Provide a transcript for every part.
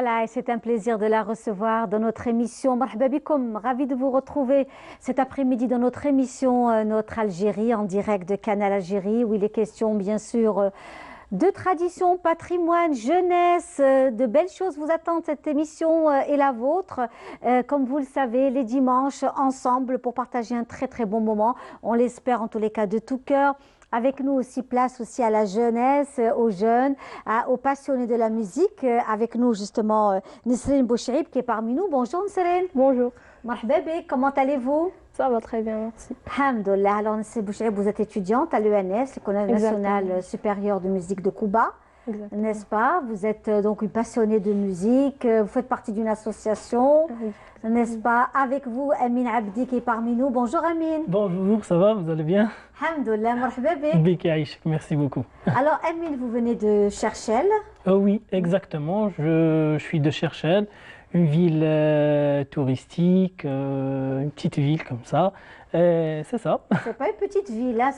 Voilà, et c'est un plaisir de la recevoir dans notre émission. Marhaba bikoum, ravi de vous retrouver cet après-midi dans notre émission, notre Algérie, en direct de Canal Algérie, où il est question, bien sûr, de tradition, patrimoine, jeunesse, de belles choses vous attendent. Cette émission est la vôtre. Comme vous le savez, les dimanches, ensemble, pour partager un très, très bon moment. On l'espère, en tous les cas, de tout cœur. Avec nous aussi, place aussi à la jeunesse, aux jeunes, aux passionnés de la musique. Avec nous, justement, Nesrine Boucherib qui est parmi nous. Bonjour Nesrine. Bonjour. Marhaba bik, comment allez-vous? Ça va très bien, merci. Alhamdoulilah. Alors Nesrine Boucherib, vous êtes étudiante à l'ENS, l'École nationale supérieure de musique de Cuba. N'est-ce pas? Vous êtes donc une passionnée de musique, vous faites partie d'une association, n'est-ce pas? Avec vous, Amine Abdi qui est parmi nous. Bonjour Amine. Bonjour, ça va? Vous allez bien? Alhamdoulilah, marhaba bik. Bik Aïch, merci beaucoup. Alors Amine, vous venez de Cherchell? Oui, exactement. Je suis de Cherchell, une ville touristique, une petite ville comme ça. C'est ça. C'est pas une petite ville, hein,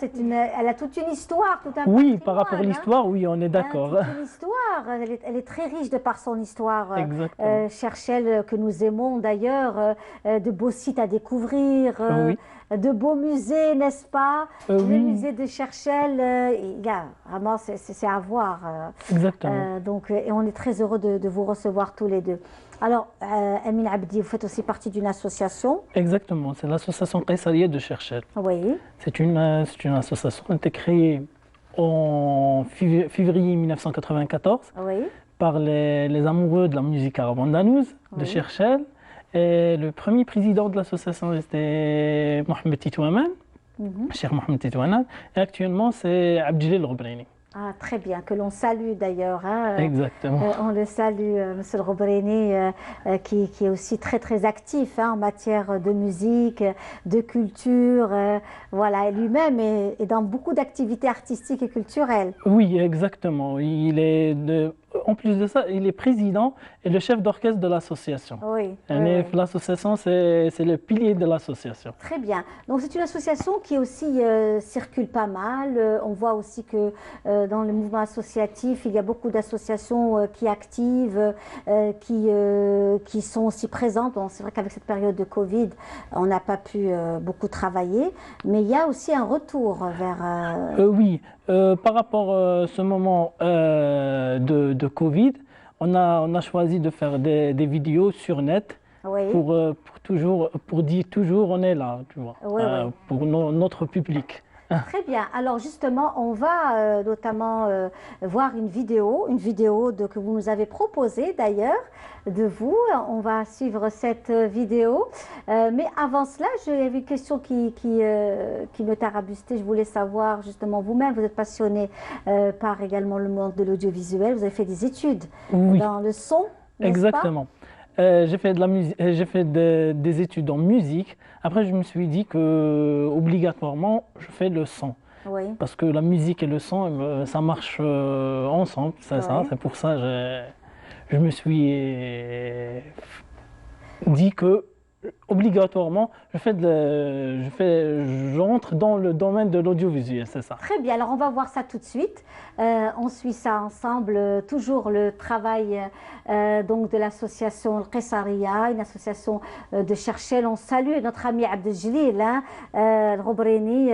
elle a toute une histoire, tout un Oui, par rapport à patrimoine, l'histoire, oui, on est d'accord. toute une histoire, elle est très riche de par son histoire. Exactement. Cherchell, que nous aimons d'ailleurs, de beaux sites à découvrir, Oui. de beaux musées, n'est-ce pas? Le Oui. musée de Cherchell, il y a vraiment, c'est à voir. Exactement. Donc, et on est très heureux de vous recevoir tous les deux. Alors, Amine Abdi, vous faites aussi partie d'une association. Exactement, c'est l'association Qaysariya de Cherchell. Oui. C'est une association qui a été créée en février 1994 Oui. par les amoureux de la musique arabe andalouse de Oui. Cherchell. Et le premier président de l'association était Mohamed Titouaman, Cheikh Mohamed Titouaman. Et actuellement, c'est Abdelil Robreni. Ah, très bien, que l'on salue d'ailleurs. Hein. Exactement. On le salue, Monsieur le Robreni, qui est aussi très très actif en matière de musique, de culture. Voilà, et lui-même est dans beaucoup d'activités artistiques et culturelles. Oui, exactement. En plus de ça, il est président et le chef d'orchestre de l'association. Oui. L'association, c'est le pilier de l'association. Très bien. Donc c'est une association qui aussi circule pas mal. On voit aussi que dans le mouvement associatif, il y a beaucoup d'associations qui activent, qui sont aussi présentes. Bon, c'est vrai qu'avec cette période de Covid, on n'a pas pu beaucoup travailler, mais il y a aussi un retour vers... Oui, par rapport à ce moment de Covid, on a choisi de faire des vidéos sur net. Oui. Pour dire toujours on est là, tu vois, Oui, oui. pour notre public. Très bien. Alors justement, on va notamment voir une vidéo que vous nous avez proposée d'ailleurs de vous. On va suivre cette vidéo. Mais avant cela, j'ai une question qui me tarabustait. Je voulais savoir justement, vous-même, vous êtes passionné par également le monde de l'audiovisuel. Vous avez fait des études dans le son, n'est-ce Exactement. J'ai fait des études en musique. Après, je me suis dit que obligatoirement, je fais le son. Oui. Parce que la musique et le son, ça marche ensemble. C'est ça. C'est pour ça que je me suis dit que obligatoirement, j'entre dans le domaine de l'audiovisuel, c'est ça. Très bien, alors on va voir ça tout de suite. On suit ça ensemble, toujours le travail donc de l'association Qaysariya, une association de Cherchell. On salue notre ami Abdeljelil, Robreni,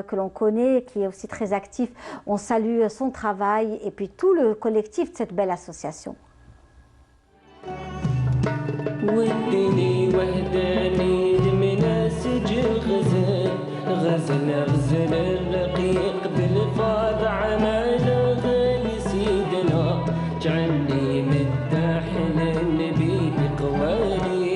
que l'on connaît, qui est aussi très actif. On salue son travail et puis tout le collectif de cette belle association. ودني وحداني من سجل غزل غزل الرقيق بالفاض عمل غالي سيدنا جعلني مداح للنبي بقوالي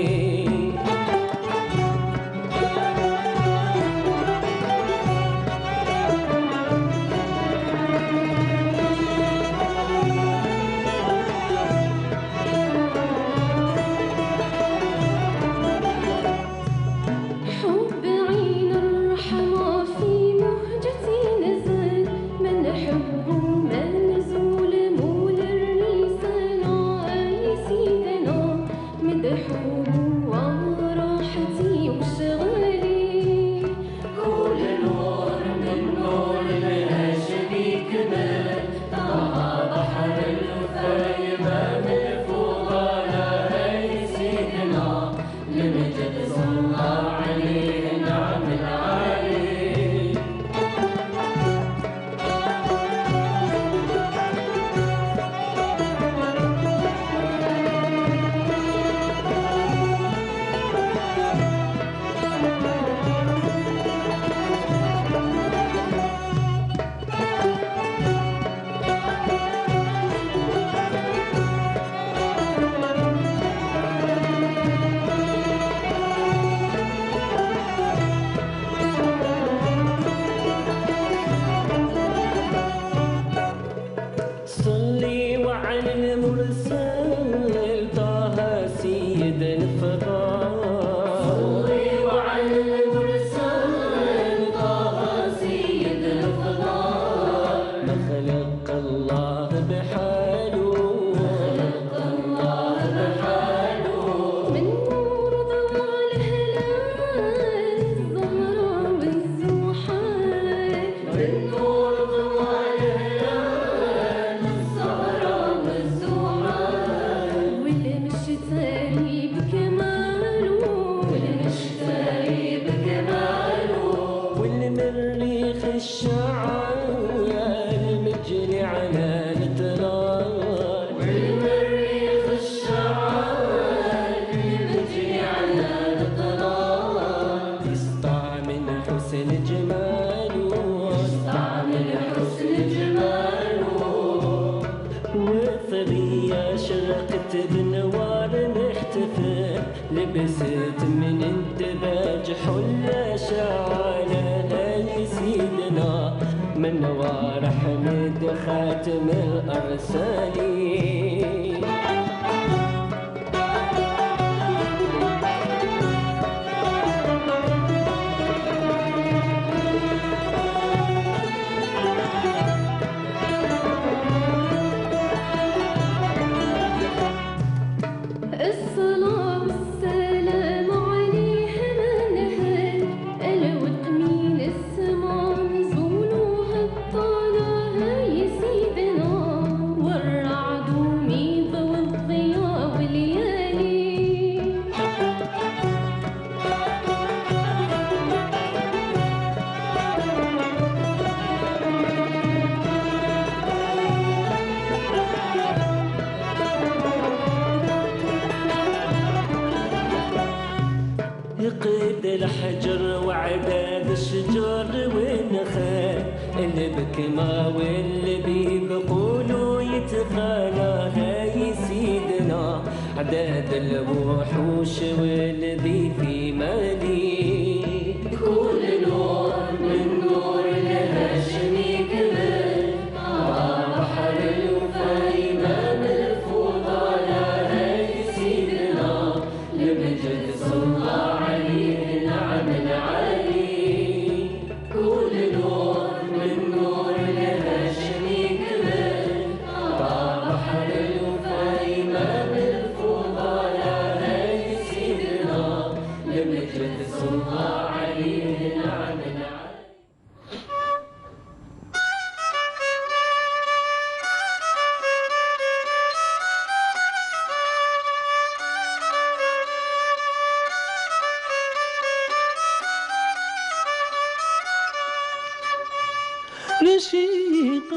حب عين الرحمة في مهد الشعال مجري على الطلال والمريخ الشعال مجري على الطلال يسطع من حسن جماله يسطع من حسن جماله وثريا شرقت بنوار نحتفل لبست من انتباج حلة شعالها سيدنا من نوار حمد خاتم الأرسالين الصلاة والسلام عليه منهل الود من السما نزولوها الطلاها يا سيدنا والرعد ميض والضياء والليالي يقيد الحجر وعداد الشجر والنخال اللي بكما واللي بيقولوا يتخالاها يا سيدنا عداد الوحوش والذي في مالي كل نور من نور الهاشمي كمل بحر الوفا إمام الفضلاء يا سيدنا لمجد صلى عليه نعم العلي كل نور من نور الهاشمي كمل بحر الوفا إمام الفضلاء يا سيدنا لمجد صلى عليه نعم العلي رشيق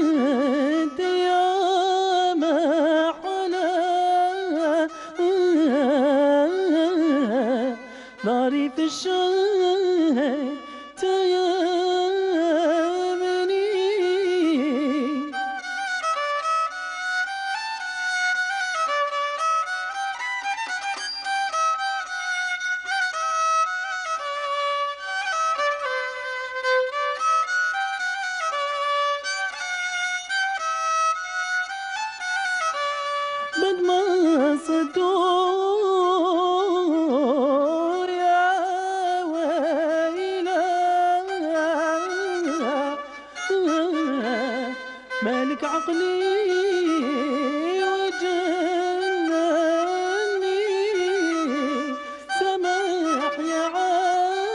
القد يا معنا ناري في الشام تيامني بعد ما صدوا يا ويلا مالك عقلي وجنني سماح يا عاي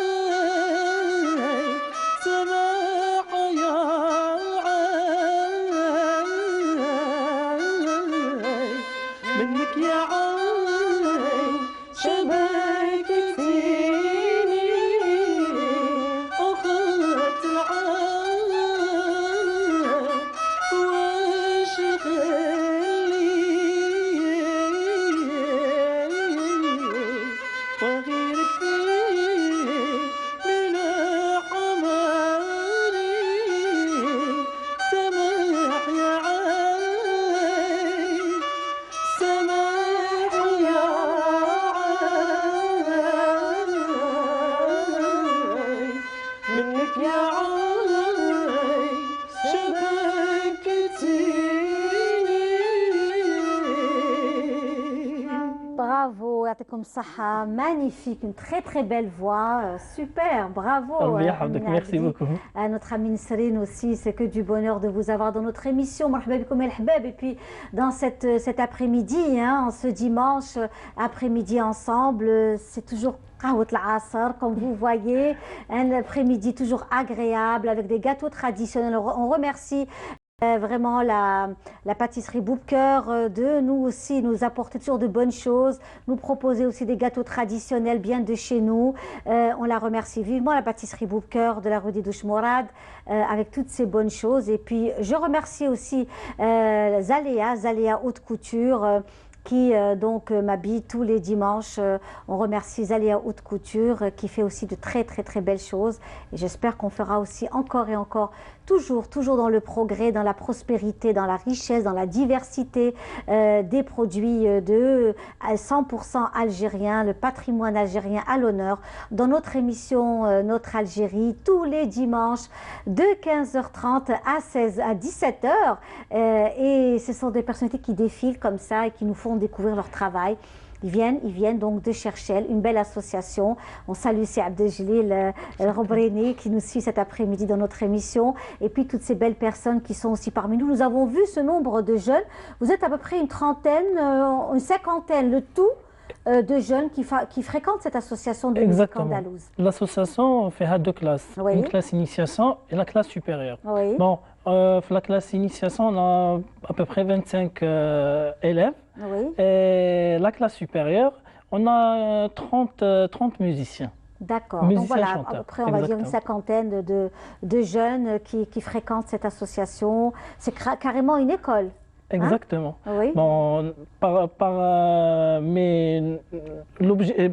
سماح يا عاي منك يا عاي شبكتيني أخذت العاي واشغلي وغيرك فيه من حماري سماح يا عاي سماح يا عاي منك يا عاي شبكتيني. Bravo, يعطيكم الصحة. Magnifique, une très très belle voix, super, bravo. ربي يحفظك. Amina Merci Abdi. beaucoup. Notre amie Nisrine aussi, c'est que du bonheur de vous avoir dans notre émission. مرحبا بكم يا الحباب. Et puis dans cet après-midi, hein, ce dimanche après-midi ensemble, c'est toujours قهوة العصر, comme vous voyez, un après-midi toujours agréable avec des gâteaux traditionnels. On remercie Vraiment, la pâtisserie Boubker de nous aussi nous apporter toujours de bonnes choses, nous proposer aussi des gâteaux traditionnels bien de chez nous. On la remercie vivement, la pâtisserie Boubker de la rue des Douches Morad, avec toutes ces bonnes choses. Et puis, je remercie aussi Zaléa Haute Couture, qui donc m'habille tous les dimanches. On remercie Zaléa Haute Couture qui fait aussi de très belles choses. Et j'espère qu'on fera aussi encore et encore, toujours dans le progrès, dans la prospérité, dans la richesse, dans la diversité des produits de 100% algériens, le patrimoine algérien à l'honneur, dans notre émission Notre Algérie, tous les dimanches de 15h30 à 17h. Et ce sont des personnalités qui défilent comme ça et qui nous font découvrir leur travail. Ils viennent donc de Cherchel, une belle association. On salue si Abdeljalil Robrini qui nous suit cet après-midi dans notre émission. Et puis toutes ces belles personnes qui sont aussi parmi nous. Nous avons vu ce nombre de jeunes. Vous êtes à peu près une trentaine, une cinquantaine, le tout de jeunes qui fréquentent cette association de musique andalouse. L'association fait deux classes. Oui. Une classe initiation et la classe supérieure. Oui. Bon, la classe initiation, on a à peu près 25 élèves. Oui. Et la classe supérieure, on a 30 musiciens. D'accord. Donc voilà, à peu près, on va dire une Exactement. cinquantaine de jeunes qui fréquentent cette association. C'est carrément une école. Exactement. Oui. Bon,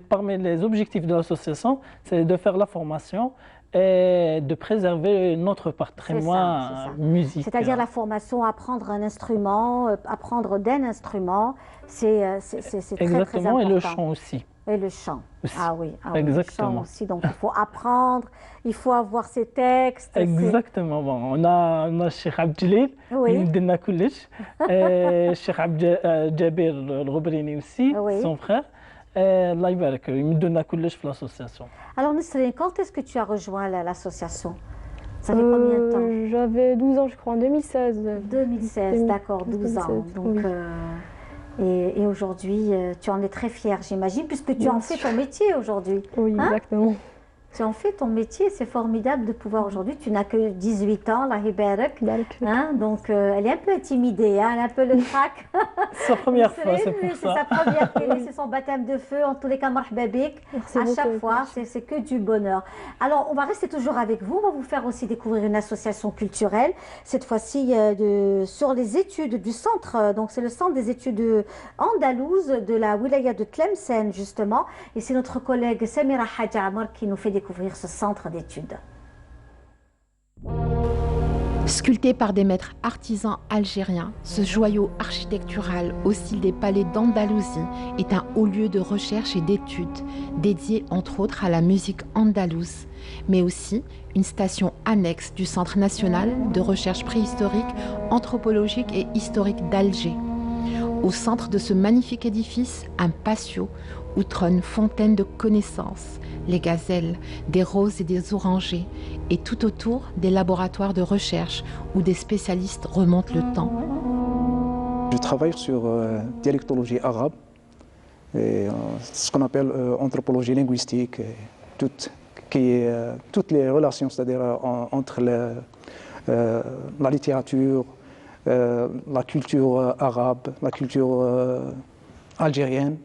parmi les objectifs de l'association, c'est de faire la formation et de préserver notre patrimoine musical. C'est-à-dire la formation, apprendre un instrument, apprendre d'un instrument, c'est très important. Et le chant aussi. Et le chant. Aussi. Ah oui, Exactement. le chant aussi. Donc il faut apprendre, il faut avoir ses textes. Exactement. Bon, on a Cheikh Abdeljalil, Oui. Mdena Koulish, et Cheikh Jabir Robrini aussi, Oui. son frère. Allah يبارك Mdena Koulish pour l'association. Alors Nesrine, quand est-ce que tu as rejoint l'association? Ça fait combien de temps? J'avais 12 ans, je crois, en 2016. 2016, d'accord, 12 ans. 2016, Donc, oui. et aujourd'hui, tu en es très fière, j'imagine, puisque tu Bien en fais sûr. ton métier aujourd'hui. Oui, Hein? exactement. Tu en fais ton métier, c'est formidable de pouvoir aujourd'hui. Tu n'as que 18 ans, la Hibarak. Hein? Donc, elle est un peu intimidée, hein? Elle a un peu le trac. C'est sa première fois, c'est pour C'est ça. sa première télé, c'est son baptême de feu. En tous les cas, marhaba bik. Merci À beaucoup, chaque fois, merci. c'est que du bonheur. Alors, on va rester toujours avec vous. On va vous faire aussi découvrir une association culturelle. Cette fois-ci, sur les études du centre. Donc, c'est le centre des études andalouses de la wilaya de Tlemcen, justement. Et c'est notre collègue Samira Hadja Amar qui nous fait découvrir ce centre d'études. Sculpté par des maîtres artisans algériens, ce joyau architectural au style des palais d'Andalousie est un haut lieu de recherche et d'études, dédié entre autres à la musique andalouse, mais aussi une station annexe du Centre national de recherche préhistorique, anthropologique et historique d'Alger. Au centre de ce magnifique édifice, un patio où trône fontaine de connaissances, les gazelles, des roses et des orangers, et tout autour des laboratoires de recherche où des spécialistes remontent le temps. Je travaille sur dialectologie arabe, et, ce qu'on appelle anthropologie linguistique, et toutes les relations, c'est-à-dire entre la littérature, la culture arabe, la culture algérienne,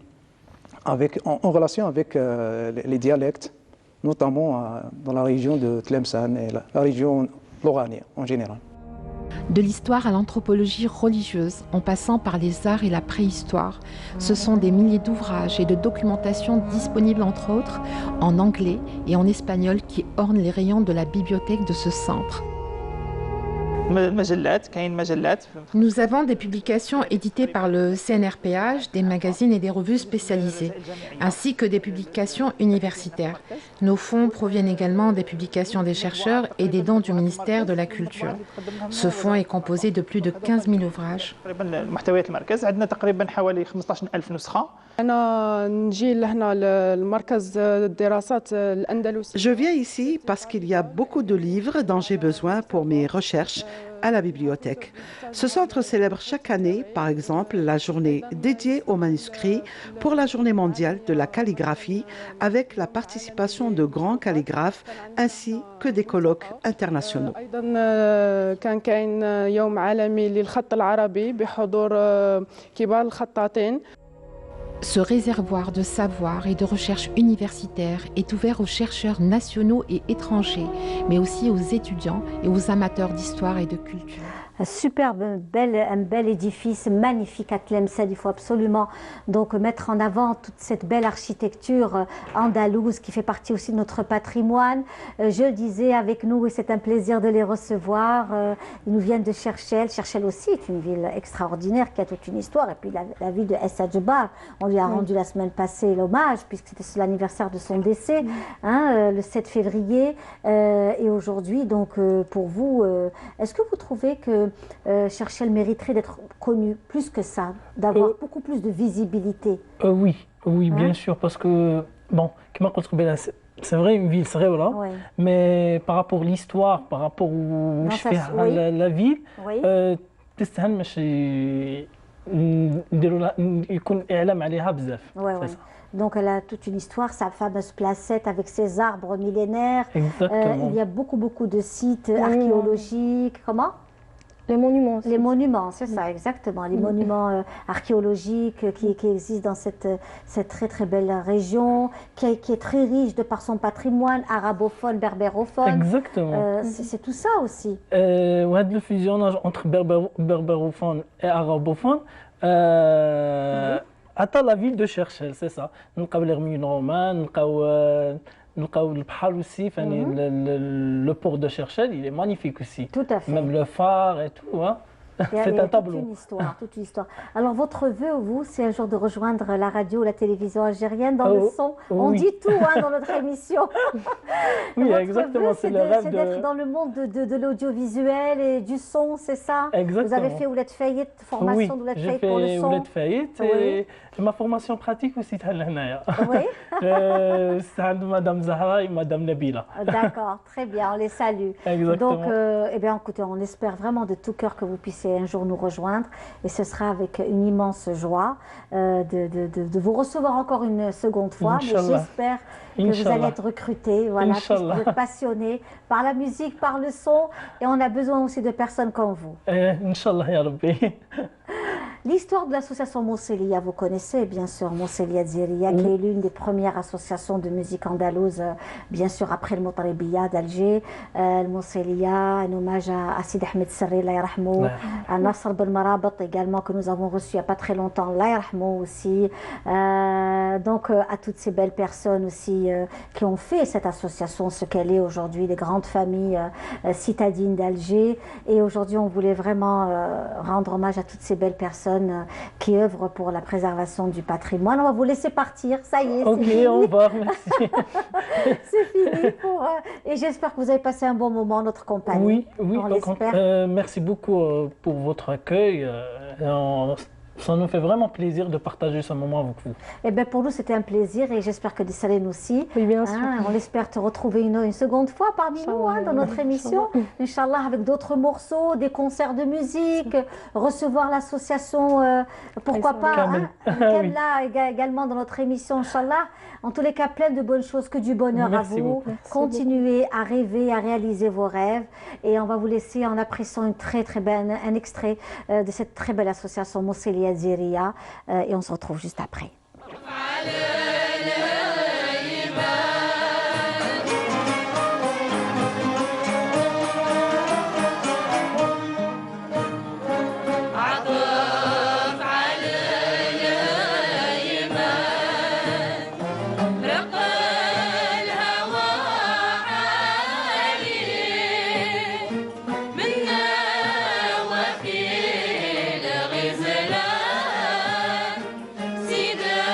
en relation avec les dialectes, notamment dans la région de Tlemcen et la région Loranie en général. De l'histoire à l'anthropologie religieuse, en passant par les arts et la préhistoire, ce sont des milliers d'ouvrages et de documentations disponibles entre autres en anglais et en espagnol qui ornent les rayons de la bibliothèque de ce centre. Nous avons des publications éditées par le CNRPH, des magazines et des revues spécialisées, ainsi que des publications universitaires. Nos fonds proviennent également des publications des chercheurs et des dons du ministère de la Culture. Ce fonds est composé de plus de 15 000 ouvrages. Je viens ici parce qu'il y a beaucoup de livres dont j'ai besoin pour mes recherches à la bibliothèque. Ce centre célèbre chaque année, par exemple, la journée dédiée aux manuscrits pour la journée mondiale de la calligraphie avec la participation de grands calligraphes ainsi que des colloques internationaux. Ce réservoir de savoir et de recherche universitaire est ouvert aux chercheurs nationaux et étrangers, mais aussi aux étudiants et aux amateurs d'histoire et de culture. Un bel édifice magnifique à Tlemcen. Il faut absolument donc mettre en avant toute cette belle architecture andalouse qui fait partie aussi de notre patrimoine. Je le disais avec nous et c'est un plaisir de les recevoir. Ils nous viennent de Cherchell. Cherchell aussi est une ville extraordinaire qui a toute une histoire. Et puis la ville de Es Adjbar, on lui a rendu la semaine passée l'hommage puisque c'était l'anniversaire de son décès, le 7 février. Et aujourd'hui, donc pour vous, est-ce que vous trouvez que Cherchell mériterait d'être connu plus que ça, d'avoir beaucoup plus de visibilité? Oui, bien sûr, parce que, bon, c'est vrai, une ville, c'est vrai, voilà, mais par rapport à l'histoire, par rapport où je fais la ville, تستاهل باش نديروا لها يكون اعلام عليها بزاف. Donc elle a toute une histoire, sa fameuse placette avec ses arbres millénaires. Exactement. Il y a beaucoup de sites archéologiques. Comment? Les monuments aussi. Les monuments, c'est ça, exactement. Les monuments archéologiques qui existent dans cette très belle région, qui est très riche de par son patrimoine arabophone, berbérophone. Exactement. C'est tout ça aussi. Le fusionnage entre berbérophone et arabophone, atteint la ville de Cherchell, c'est ça. Nous avons les ruines romanes, نلقاو البحر aussi, le port de Cherchell, il est magnifique aussi. Tout à fait. Même le phare et tout, hein. C'est un tableau. Toute une histoire. Alors votre vœu, vous, c'est un jour de rejoindre la radio ou la télévision algérienne dans le son. On dit tout dans notre émission. Oui, exactement, c'est le rêve d'être dans le monde de l'audiovisuel et du son, c'est ça? Exactement. Vous avez fait Ouled Fayet, formation d'Ouled Fayet pour le son? Oui, j'ai fait Ouled Fayet et ma formation pratique aussi, oui. C'est Madame Zahra et Madame Nabila. D'accord, très bien, on les salue. Exactement. Donc, écoutez, on espère vraiment de tout cœur que vous puissiez un jour nous rejoindre et ce sera avec une immense joie de vous recevoir encore une seconde fois. Inch'Allah. Mais j'espère que vous allez être recruté, puisque vous êtes passionné par la musique, par le son et on a besoin aussi de personnes comme vous. Inch'Allah, ya Rabbi. L'histoire de l'association Mousselia, vous connaissez bien sûr Mousselia Dziria, qui est l'une des premières associations de musique andalouse, bien sûr après le Moutaribiya d'Alger. Mousselia, un hommage à Sid Ahmed Serri, Allah yarhamou, à Nasr Ben Marabat également, que nous avons reçu il n'y a pas très longtemps, Allah yarhamou aussi. Donc à toutes ces belles personnes aussi qui ont fait cette association ce qu'elle est aujourd'hui, des grandes familles citadines d'Alger. Et aujourd'hui, on voulait vraiment rendre hommage à toutes ces belles personnes qui œuvrent pour la préservation du patrimoine. On va vous laisser partir, ça y est. Ok, au revoir, merci. C'est fini. Et j'espère que vous avez passé un bon moment en notre compagnie. Oui, on l'espère. Merci beaucoup pour votre accueil. Ça nous fait vraiment plaisir de partager ce moment avec vous. Eh bien, pour nous, c'était un plaisir et j'espère que Dessalines aussi. Oui, bien sûr. On espère te retrouver une seconde fois parmi nous dans notre émission. Inch'Allah, avec d'autres morceaux, des concerts de musique, recevoir l'association, pourquoi pas, Kemla également dans notre émission, Inch'Allah. En tous les cas, plein de bonnes choses, que du bonheur à vous. Continuez à rêver, à réaliser vos rêves. Et on va vous laisser en appréciant un extrait de cette très belle association Mousselia Dziria. Et on se retrouve juste après. سيدة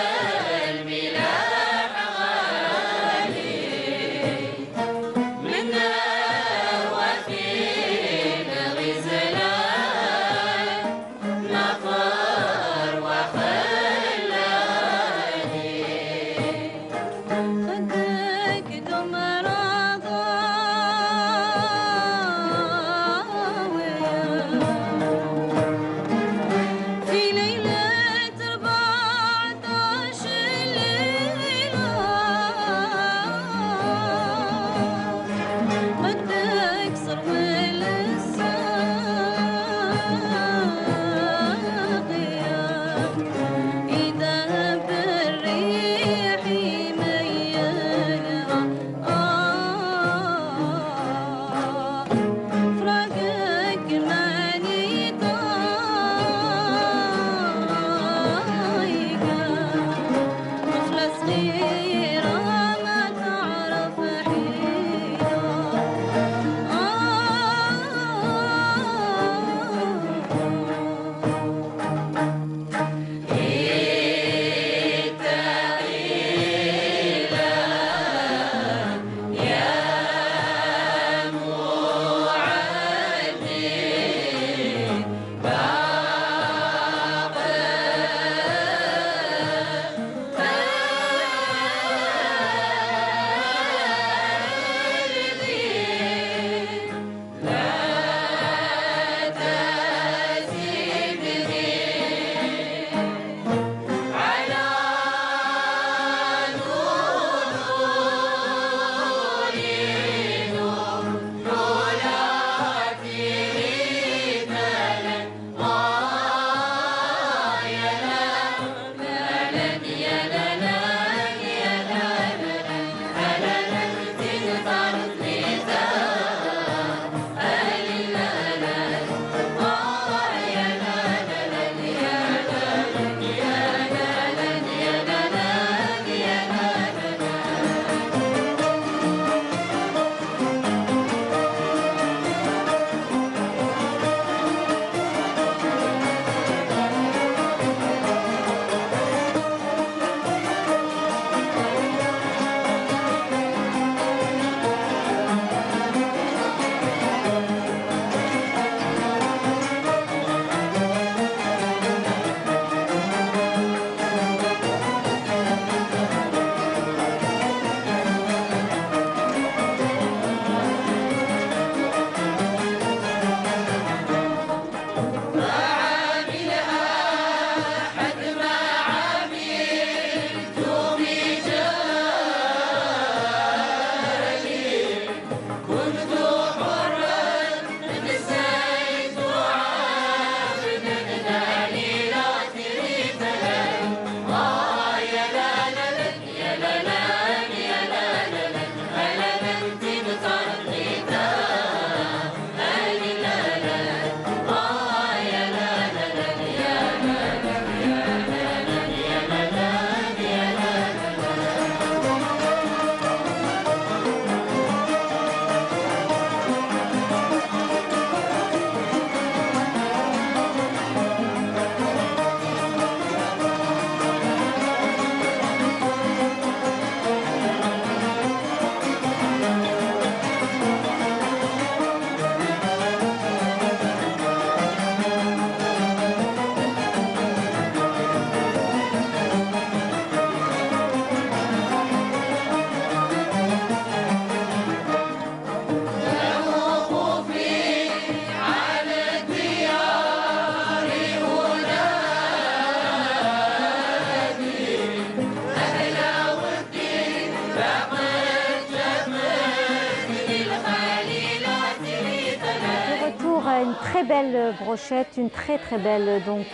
une très belle brochette, une très belle donc,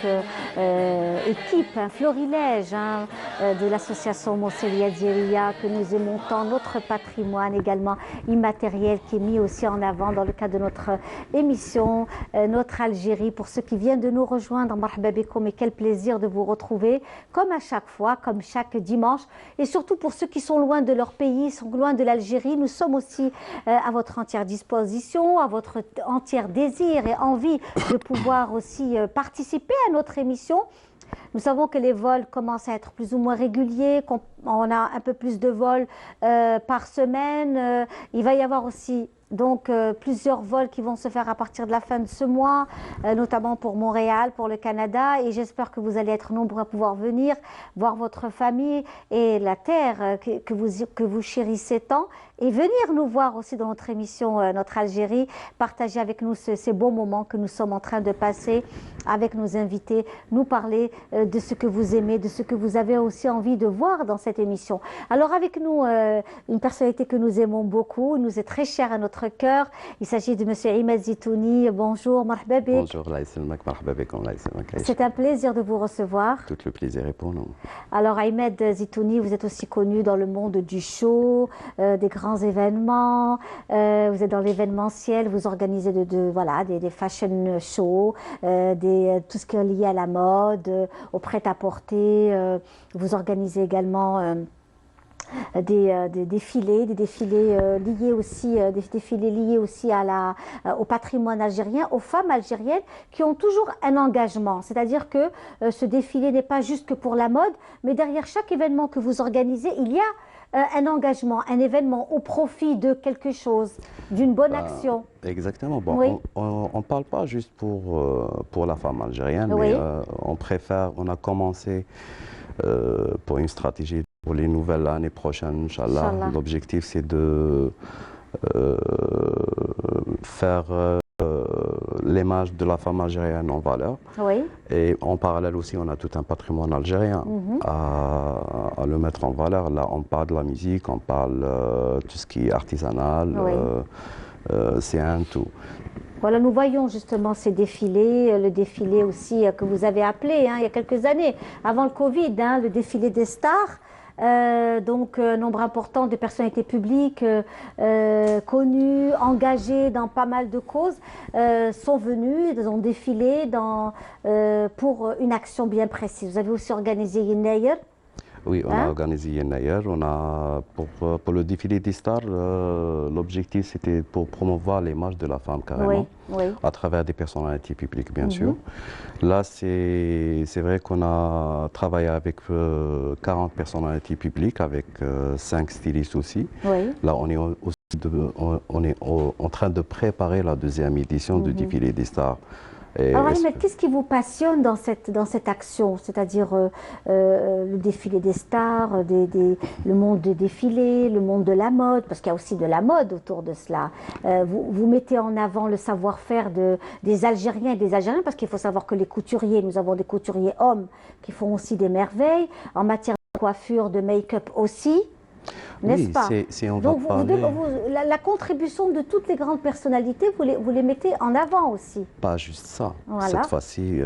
équipe, un florilège de l'association Mousselia Djeria que nous aimons tant, notre patrimoine également immatériel qui est mis aussi en avant dans le cadre de notre émission, notre Algérie. Pour ceux qui viennent de nous rejoindre, marhaba bikoum, et quel plaisir de vous retrouver comme à chaque fois, comme chaque dimanche, et surtout pour ceux qui sont loin de leur pays, sont loin de l'Algérie, nous sommes aussi à votre entière disposition, à votre entier désir et envie de pouvoir aussi participer à notre émission. Nous savons que les vols commencent à être plus ou moins réguliers, qu'on a un peu plus de vols par semaine. Il va y avoir aussi donc plusieurs vols qui vont se faire à partir de la fin de ce mois, notamment pour Montréal, pour le Canada, et j'espère que vous allez être nombreux à pouvoir venir voir votre famille et la terre que vous chérissez tant, et venir nous voir aussi dans notre émission Notre Algérie, partager avec nous ces beaux moments que nous sommes en train de passer avec nos invités, nous parler de ce que vous aimez, de ce que vous avez aussi envie de voir dans cette émission. Alors avec nous, une personnalité que nous aimons beaucoup, nous est très chère à notre cœur. Il s'agit de Monsieur Imad Zitouni. Bonjour, marhaba bik. Bonjour, marhaba bik. C'est un plaisir de vous recevoir. Tout le plaisir est pour nous. Alors Imad Zitouni, vous êtes aussi connu dans le monde du show, des grands événements. Vous êtes dans l'événementiel, vous organisez voilà, des fashion shows, tout ce qui est lié à la mode, au prêt-à-porter. Vous organisez également des défilés liés aussi, au patrimoine algérien, aux femmes algériennes qui ont toujours un engagement. C'est-à-dire que ce défilé n'est pas juste que pour la mode, mais derrière chaque événement que vous organisez, il y a un engagement, un événement au profit de quelque chose, d'une bonne action. Exactement. Bon, oui. On ne parle pas juste pour la femme algérienne, oui. mais on a commencé pour une stratégie pour les nouvelles années prochaines, Inch'Allah. L'objectif, c'est de faire l'image de la femme algérienne en valeur. Oui. Et en parallèle aussi, on a tout un patrimoine algérien à le mettre en valeur. Là, on parle de la musique, on parle tout ce qui est artisanal. Oui. C'est un tout. Voilà, nous voyons justement ces défilés, le défilé aussi que vous avez appelé il y a quelques années, avant le Covid, le défilé des stars. Donc, nombre important de personnalités publiques connues, engagées dans pas mal de causes, sont venues, ils ont défilé pour une action bien précise. Vous avez aussi organisé Yennayer. Oui, on a organisé Yennayer. Pour le défilé des stars, l'objectif c'était pour promouvoir l'image de la femme carrément, à travers des personnalités publiques bien sûr. Là, c'est vrai qu'on a travaillé avec 40 personnalités publiques, avec 5 stylistes aussi. Oui. Là, on est en train de préparer la deuxième édition du défilé des stars. Alors, Ahmed, qu'est-ce qui vous passionne dans cette action, c'est-à-dire le défilé des stars, le monde des défilés, le monde de la mode, parce qu'il y a aussi de la mode autour de cela. Vous mettez en avant le savoir-faire des Algériens et des Algériens, parce qu'il faut savoir que les couturiers, nous avons des couturiers hommes qui font aussi des merveilles, en matière de coiffure, de make-up aussi. N'est-ce pas? Donc la contribution de toutes les grandes personnalités, vous les mettez en avant aussi. Pas juste ça. Voilà. Cette fois-ci,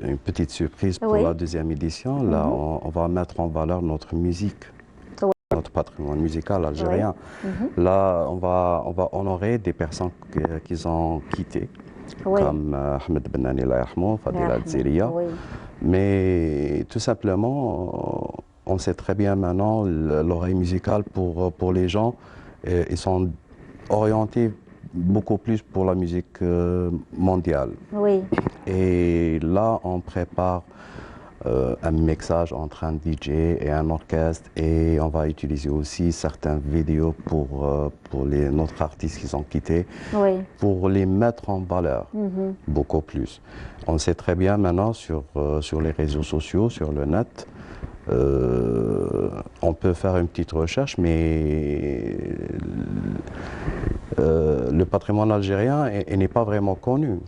une petite surprise pour la deuxième édition. Là, on va mettre en valeur notre musique, notre patrimoine musical algérien. Là, on va honorer des personnes qui ont quitté, comme Ahmed Benani Layahmou, Fadila Djeria. Mais tout simplement, on sait très bien maintenant l'oreille musicale pour les gens. Ils sont orientés beaucoup plus pour la musique mondiale. Oui. Et là, on prépare un mixage entre un DJ et un orchestre, et on va utiliser aussi certaines vidéos pour notre artistes qui sont quittés, pour les mettre en valeur beaucoup plus. On sait très bien maintenant sur les réseaux sociaux, sur le net, on peut faire une petite recherche, mais le patrimoine algérien n'est pas vraiment connu.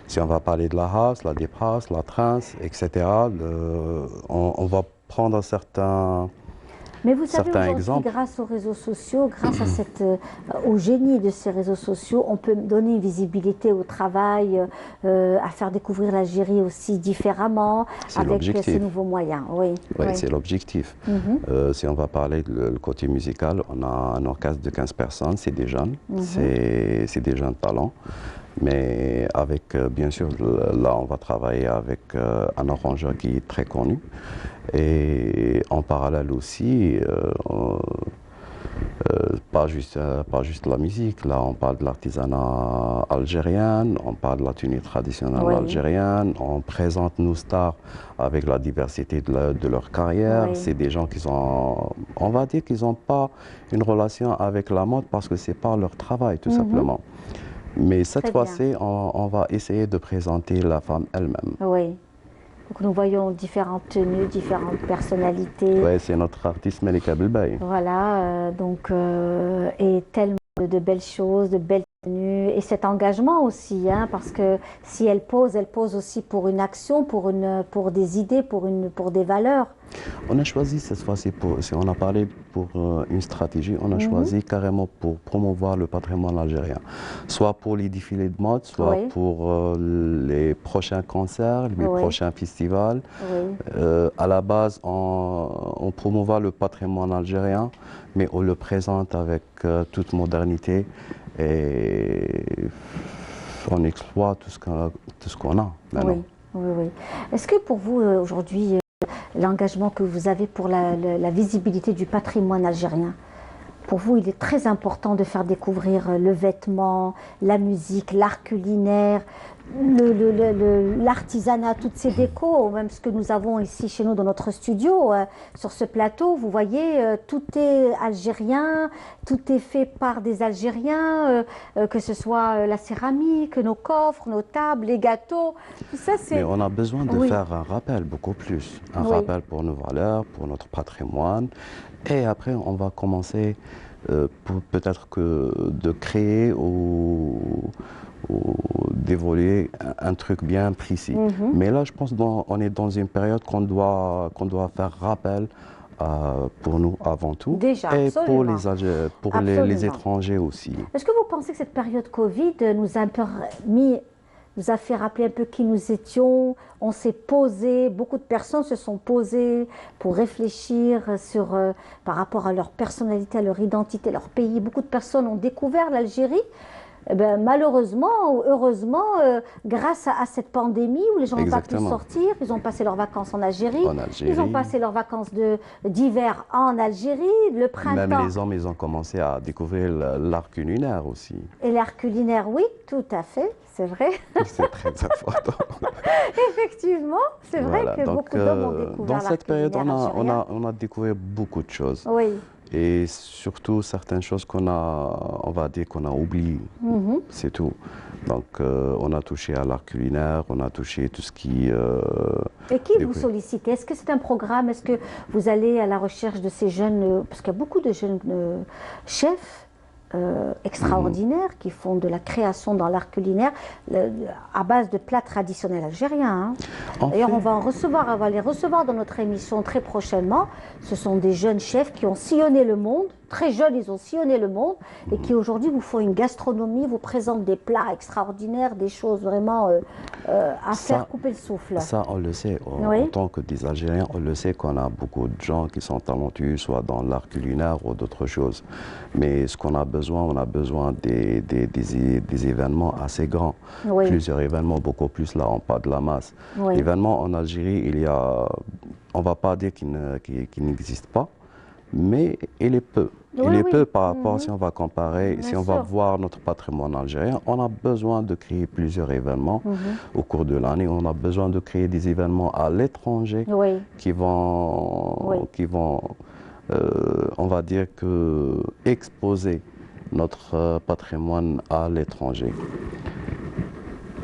Si on va parler de la house, la deep house, la trance, etc., on va prendre certains Mais vous savez, aujourd'hui, grâce aux réseaux sociaux, grâce à au génie de ces réseaux sociaux, on peut donner une visibilité au travail, à faire découvrir l'Algérie aussi différemment, avec ces nouveaux moyens. Oui, c'est l'objectif. Si on va parler du côté musical, on a un orchestre de 15 personnes, c'est des jeunes, c'est des jeunes talents. Mais avec, bien sûr, là, on va travailler avec un arrangeur qui est très connu. Et en parallèle aussi, pas juste la musique, là, on parle de l'artisanat algérien, on parle de la tenue traditionnelle algérienne, on présente nos stars avec la diversité de leur carrière. C'est des gens qui sont, on va dire qu'ils n'ont pas une relation avec la mode parce que ce n'est pas leur travail, tout simplement. Mais cette fois-ci, on va essayer de présenter la femme elle-même. Oui. Donc nous voyons différentes tenues, différentes personnalités. Oui, c'est notre artiste Melika Belbaï. Voilà, et tellement de belles choses, de belles tenues. Et cet engagement aussi, hein, parce que si elle pose aussi pour une action, pour des idées, pour des valeurs. On a choisi cette fois-ci, si on a parlé pour une stratégie, on a choisi carrément pour promouvoir le patrimoine algérien. Soit pour les défilés de mode, soit pour les prochains concerts, les prochains festivals. À la base, on promouvoit le patrimoine algérien, mais on le présente avec toute modernité et on exploite tout ce qu'on a maintenant. Oui. Est-ce que pour vous, aujourd'hui, l'engagement que vous avez pour la visibilité du patrimoine algérien, pour vous, il est très important de faire découvrir le vêtement, la musique, l'art culinaire, l'artisanat, toutes ces décos, même ce que nous avons ici chez nous dans notre studio, sur ce plateau, vous voyez, tout est algérien, tout est fait par des Algériens, que ce soit la céramique, nos coffres, nos tables, les gâteaux, tout ça c'est... Mais on a besoin de faire un rappel, beaucoup plus, un rappel pour nos valeurs, pour notre patrimoine, et après on va commencer peut-être de créer ou d'évoluer un truc bien précis. Mais là, je pense qu'on est dans une période qu'on doit faire rappel pour nous avant tout. Déjà, et absolument. pour les étrangers aussi. Est-ce que vous pensez que cette période Covid nous a fait rappeler un peu qui nous étions? On s'est posé, beaucoup de personnes se sont posées pour réfléchir par rapport à leur personnalité, à leur identité, leur pays. Beaucoup de personnes ont découvert l'Algérie. Eh ben, malheureusement ou heureusement, grâce à cette pandémie où les gens n'ont pas pu sortir, ils ont passé leurs vacances en Algérie, ils ont passé leurs vacances d'hiver en Algérie, le printemps. Même les hommes, ils ont commencé à découvrir l'art culinaire aussi. Et l'art culinaire, oui, tout à fait, c'est vrai. C'est très important. Effectivement, c'est vrai que beaucoup d'hommes ont découvert dans cette période, on a découvert beaucoup de choses. Oui. Et surtout certaines choses on va dire qu'on a oubliées, c'est tout. Donc on a touché à l'art culinaire, on a touché tout ce qui... Et qui vous sollicitez? Est-ce que c'est un programme? Est-ce que vous allez à la recherche de ces jeunes... Parce qu'il y a beaucoup de jeunes chefs extraordinaires qui font de la création dans l'art culinaire à base de plats traditionnels algériens. D'ailleurs, on va les recevoir dans notre émission très prochainement. Ce sont des jeunes chefs qui ont sillonné le monde, très jeunes, ils ont sillonné le monde et qui aujourd'hui vous font une gastronomie, vous présentent des plats extraordinaires, des choses vraiment à faire couper le souffle. Ça, on le sait. En tant que des Algériens, on le sait qu'on a beaucoup de gens qui sont talentueux, soit dans l'art culinaire ou d'autres choses. Mais ce qu'on a besoin, on a besoin des événements assez grands. Plusieurs événements, beaucoup plus là, on parle de la masse. Événements en Algérie, il y a, on ne va pas dire qu'il n'existe pas, mais il est peu. Il est peu par rapport, si on va comparer, si on va voir notre patrimoine algérien, on a besoin de créer plusieurs événements au cours de l'année. On a besoin de créer des événements à l'étranger qui vont on va dire exposer notre patrimoine à l'étranger.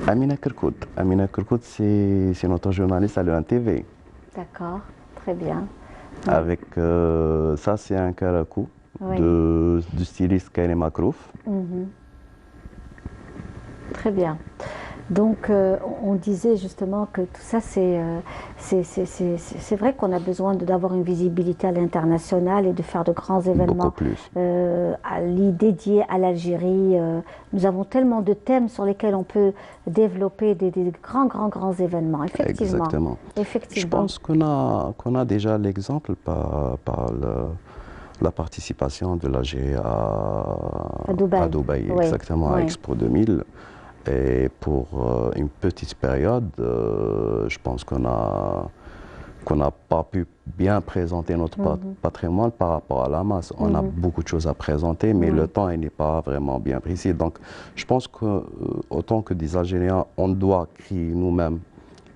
Amina Kerkout. Amina Kerkout, c'est notre journaliste à l'UNTV. D'accord, très bien. Avec ça, c'est un karakou du styliste Kaine Makrouf. Très bien. Donc, on disait justement que tout ça, c'est vrai qu'on a besoin d'avoir une visibilité à l'international et de faire de grands événements dédiés à l'Algérie. Nous avons tellement de thèmes sur lesquels on peut développer des grands événements, effectivement. Exactement. Effectivement. Je pense qu'on a déjà l'exemple par la participation de l'Algérie à Dubaï, oui. Exactement, à Expo 2000. Et pour une petite période, je pense qu'on n'a pas pu bien présenter notre patrimoine par rapport à la masse. On a beaucoup de choses à présenter, mais le temps n'est pas vraiment bien précis. Donc, je pense qu'autant que des Algériens, on doit créer nous-mêmes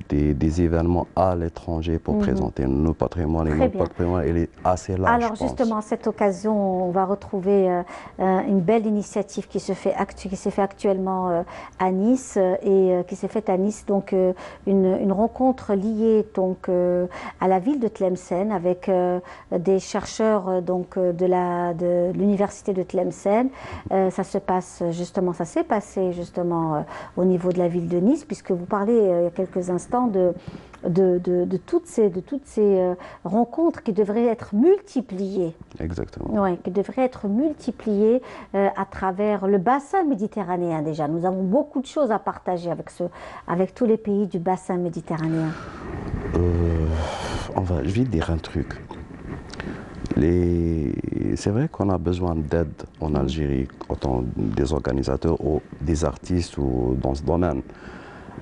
des événements à l'étranger pour présenter nos patrimoines. Et notre patrimoine, il est assez large. Alors justement, à cette occasion, on va retrouver une belle initiative qui se fait actuellement à Nice et qui s'est faite à Nice, donc une rencontre liée donc à la ville de Tlemcen avec des chercheurs donc de l'université de Tlemcen. Ça s'est passé justement au niveau de la ville de Nice, puisque vous parlez il y a quelques instants de toutes ces rencontres qui devraient être multipliées. Exactement. Oui, qui devraient être multipliées à travers le bassin méditerranéen déjà. Nous avons beaucoup de choses à partager avec tous les pays du bassin méditerranéen. Je vais dire un truc. C'est vrai qu'on a besoin d'aide en Algérie, autant des organisateurs ou des artistes ou dans ce domaine.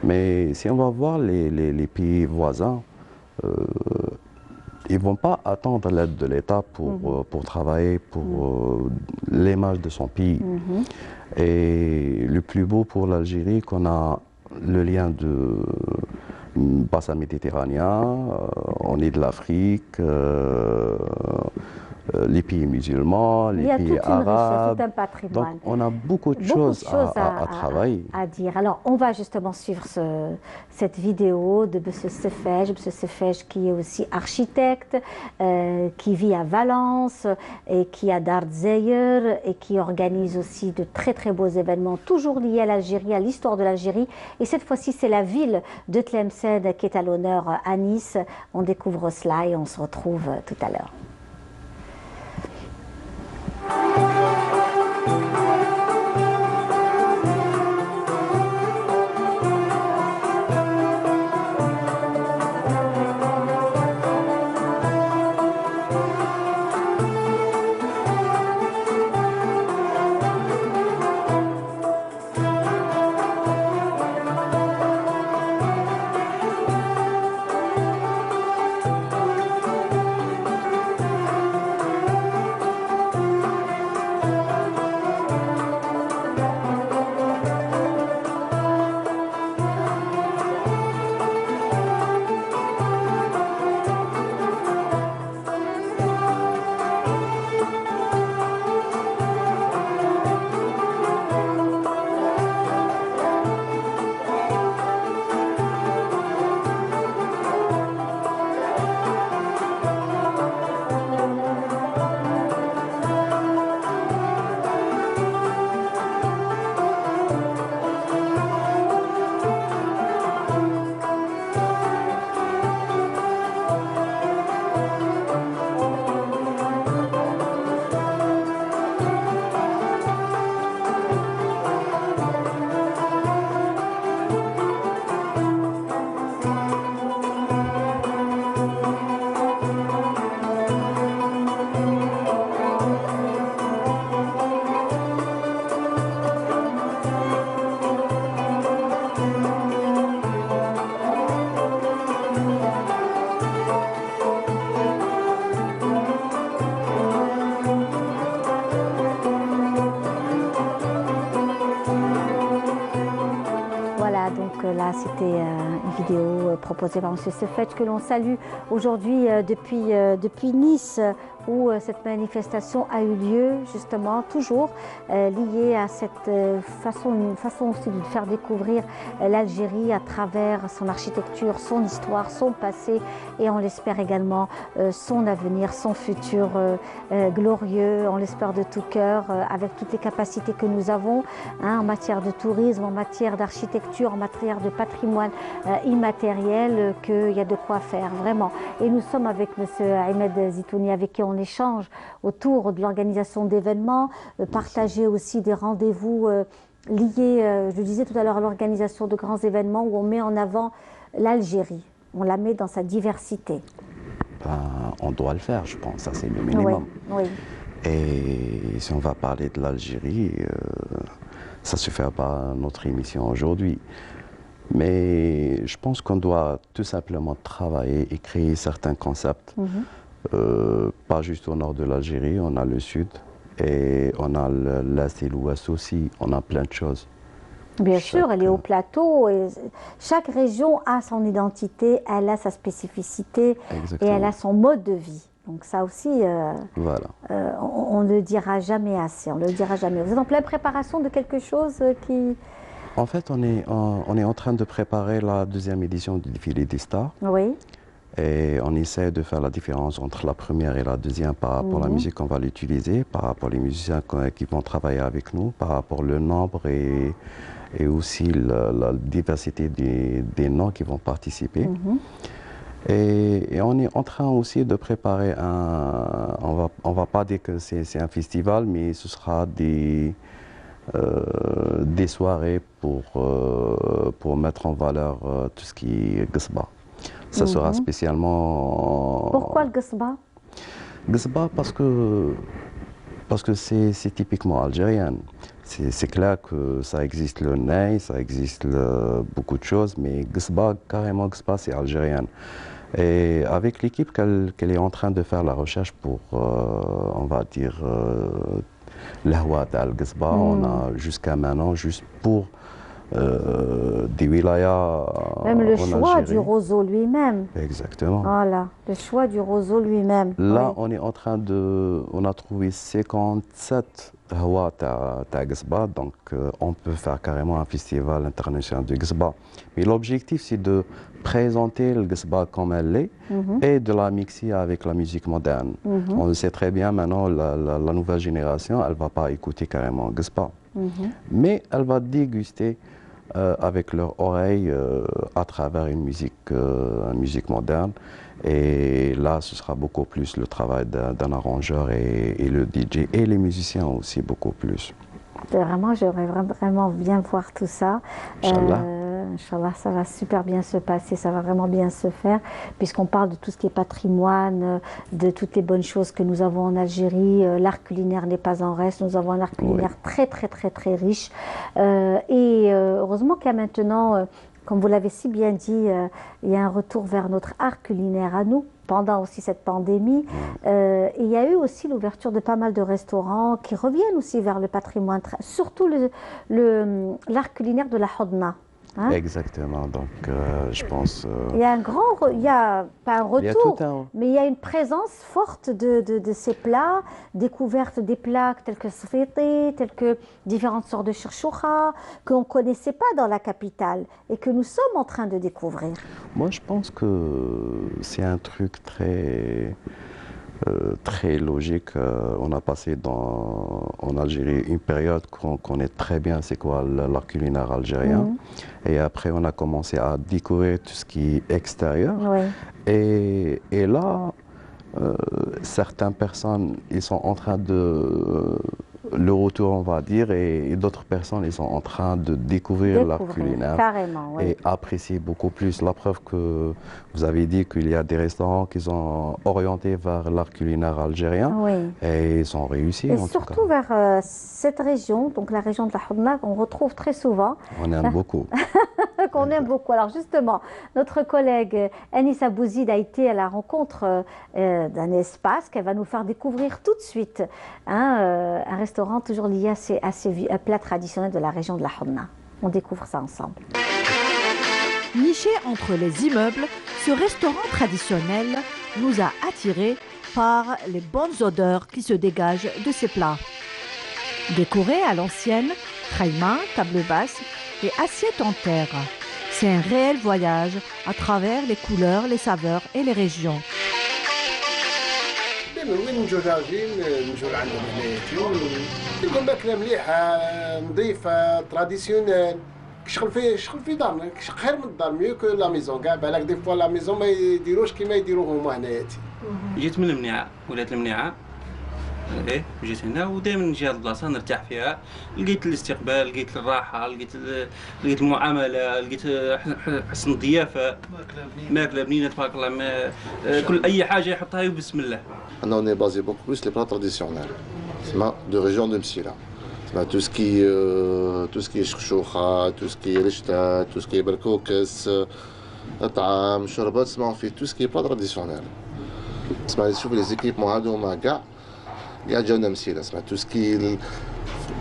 Mais si on va voir les pays voisins, ils ne vont pas attendre l'aide de l'État pour travailler pour l'image de son pays. Et le plus beau pour l'Algérie, qu'on a le lien de bassin méditerranéen, on est de l'Afrique, les pays musulmans, les pays arabes. Il y a toute une richesse, tout un patrimoine. Donc on a beaucoup de choses à travailler. À dire. Alors on va justement suivre cette vidéo de M. Sefej qui est aussi architecte, qui vit à Valence et qui a Dartzeyer et qui organise aussi de très beaux événements, toujours liés à l'Algérie, à l'histoire de l'Algérie. Et cette fois-ci, c'est la ville de Tlemcen qui est à l'honneur à Nice. On découvre cela et on se retrouve tout à l'heure. Là, c'était une vidéo proposée par M. Sefej que l'on salue aujourd'hui depuis Nice où cette manifestation a eu lieu, justement, toujours liée à cette façon aussi de faire découvrir l'Algérie à travers son architecture, son histoire, son passé et on l'espère également son avenir, son futur glorieux, on l'espère de tout cœur, avec toutes les capacités que nous avons en matière de tourisme, en matière d'architecture, en matière de patrimoine immatériel, qu'il y a de quoi faire, vraiment. Et nous sommes avec M. Ahmed Zitouni, avec qui on échange autour de l'organisation d'événements, partager aussi des rendez-vous liés, je disais tout à l'heure, à l'organisation de grands événements où on met en avant l'Algérie, on la met dans sa diversité. On doit le faire, je pense, ça c'est le minimum. Oui, oui. Et si on va parler de l'Algérie, ça ne suffira pas à notre émission aujourd'hui. Mais je pense qu'on doit tout simplement travailler et créer certains concepts. Pas juste au nord de l'Algérie, on a le sud et on a l'est et l'ouest aussi, on a plein de choses. Bien sûr, elle est au plateau et chaque région a son identité, elle a sa spécificité. Exactement. Et elle a son mode de vie. Donc ça aussi, voilà. On ne le dira jamais assez, on ne le dira jamais. Vous êtes en pleine préparation de quelque chose qui... En fait, on est en train de préparer la deuxième édition du défilé des stars. Oui. Et on essaie de faire la différence entre la première et la deuxième par rapport à la musique qu'on va l'utiliser, par rapport aux musiciens qui vont travailler avec nous, par rapport au nombre et aussi la diversité des noms qui vont participer. Et on est en train aussi de préparer on va pas dire que c'est un festival, mais ce sera des soirées pour mettre en valeur tout ce qui est Ghesba. Ça sera spécialement... Pourquoi le Ghesba? Ghesba parce que c'est typiquement algérien. C'est clair que ça existe le ney, ça existe beaucoup de choses, mais Ghesba, carrément Ghesba, c'est algérien. Et avec l'équipe qu'elle est en train de faire la recherche pour, on va dire, l'Ahwa al-Ghesba, on a jusqu'à maintenant, juste pour des wilayas. Même le choix du roseau lui-même. Exactement. Voilà, le choix du roseau lui-même. Là, oui. on est en train de. On a trouvé 57 Ahwa à Ghesba, donc on peut faire carrément un festival international de Ghesba. Mais l'objectif, c'est de présenter le Ghesba comme elle est et de la mixer avec la musique moderne. On le sait très bien maintenant, la nouvelle génération, elle ne va pas écouter carrément Ghesba, mais elle va déguster avec leur oreille à travers une musique moderne. Et là, ce sera beaucoup plus le travail d'un arrangeur et le DJ et les musiciens aussi beaucoup plus. Vraiment, j'aimerais vraiment bien voir tout ça. Inch'Allah. Inch'Allah, ça va super bien se passer, ça va vraiment bien se faire, puisqu'on parle de tout ce qui est patrimoine, de toutes les bonnes choses que nous avons en Algérie. L'art culinaire n'est pas en reste, nous avons un art culinaire très riche. Et heureusement qu'il y a maintenant, comme vous l'avez si bien dit, il y a un retour vers notre art culinaire à nous, pendant aussi cette pandémie. Et il y a eu aussi l'ouverture de pas mal de restaurants qui reviennent aussi vers le patrimoine, surtout l'art culinaire de la Hodna. Hein? Exactement, donc je pense... il y a il y a pas un retour, mais il y a une présence forte de ces plats, découverte des plats tels que sfiti, tels que différentes sortes de chouchoura, qu'on ne connaissait pas dans la capitale et que nous sommes en train de découvrir. Moi, je pense que c'est un truc très logique. On a passé en Algérie une période qu'on connaît très bien, c'est quoi l'art culinaire algérien. Et après, on a commencé à découvrir tout ce qui est extérieur. Et là, certaines personnes, ils sont en train de... le retour, on va dire, et d'autres personnes, ils sont en train de découvrir l'art culinaire et apprécier beaucoup plus. La preuve que vous avez dit qu'il y a des restaurants qui sont orientés vers l'art culinaire algérien et ils sont réussis. Et surtout vers cette région, donc la région de la Hodna, qu'on retrouve très souvent. On aime beaucoup. Qu'on aime beaucoup. Alors justement, notre collègue Anis Abouzid a été à la rencontre d'un espace qu'elle va nous faire découvrir tout de suite. Un restaurant toujours lié à ces plats traditionnels de la région de la Hodna. On découvre ça ensemble. Niché entre les immeubles, ce restaurant traditionnel nous a attirés par les bonnes odeurs qui se dégagent de ces plats. Décorés à l'ancienne, khaïma, table basse et assiettes en terre. C'est un réel voyage à travers les couleurs, les saveurs et les régions. وين نجوا راجلين نجوا عندهم هنايا نلقوا ماكله مليحه نظيفه تراديسيونيل شغل في دارنا خير من الدار ميو كو لا ميزون كاع بالك دي فوا لا ميزون ما يديروش كيما يديروا هما هنايا. جيت من المنيعه ولات المنيعه ايه جيت هنا ودائما نجي هاد البلاصه نرتاح فيها لقيت الاستقبال لقيت الراحه لقيت المعامله لقيت حسن الضيافه ماكله بنينه تبارك الله كل اي حاجه يحطها بسم الله. On est basé beaucoup plus les plats traditionnels de région de Msila. Tout ce qui est choucha, tout ce qui est rishta, tout ce qui est berkoukes, طعام شربات on fait tout ce qui est plat traditionnel. نشوف les équipements هذوما كاع جاونا مسيلة tout ce qui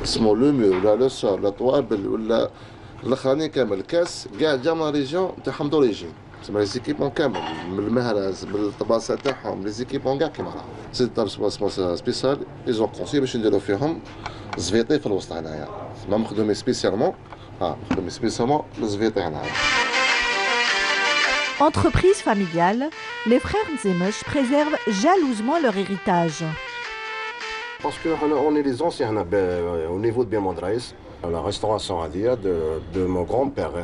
اسمه لو مير ولا لو سور ولا طوابل ولا الاخراني كامل الكاس كاع جا من ريجيون تاعهم دوريجين. لي زيكيبمون كامل من المهرز بالطباسه تاعهم لي زيكيبمون كاع كيما راه سي دار سبيسيال ايزون كونسي باش نديرو فيهم زفيطي في الوسط هنايا مخدومين سبيسيالمون مخدومين سبيسيالمون الزفيطي هنايا. Entreprise familiale, les frères Nzemesh préservent jalousement leur héritage. Parce qu'on est les anciens au niveau de Biamondraïs, la restauration de mon grand-père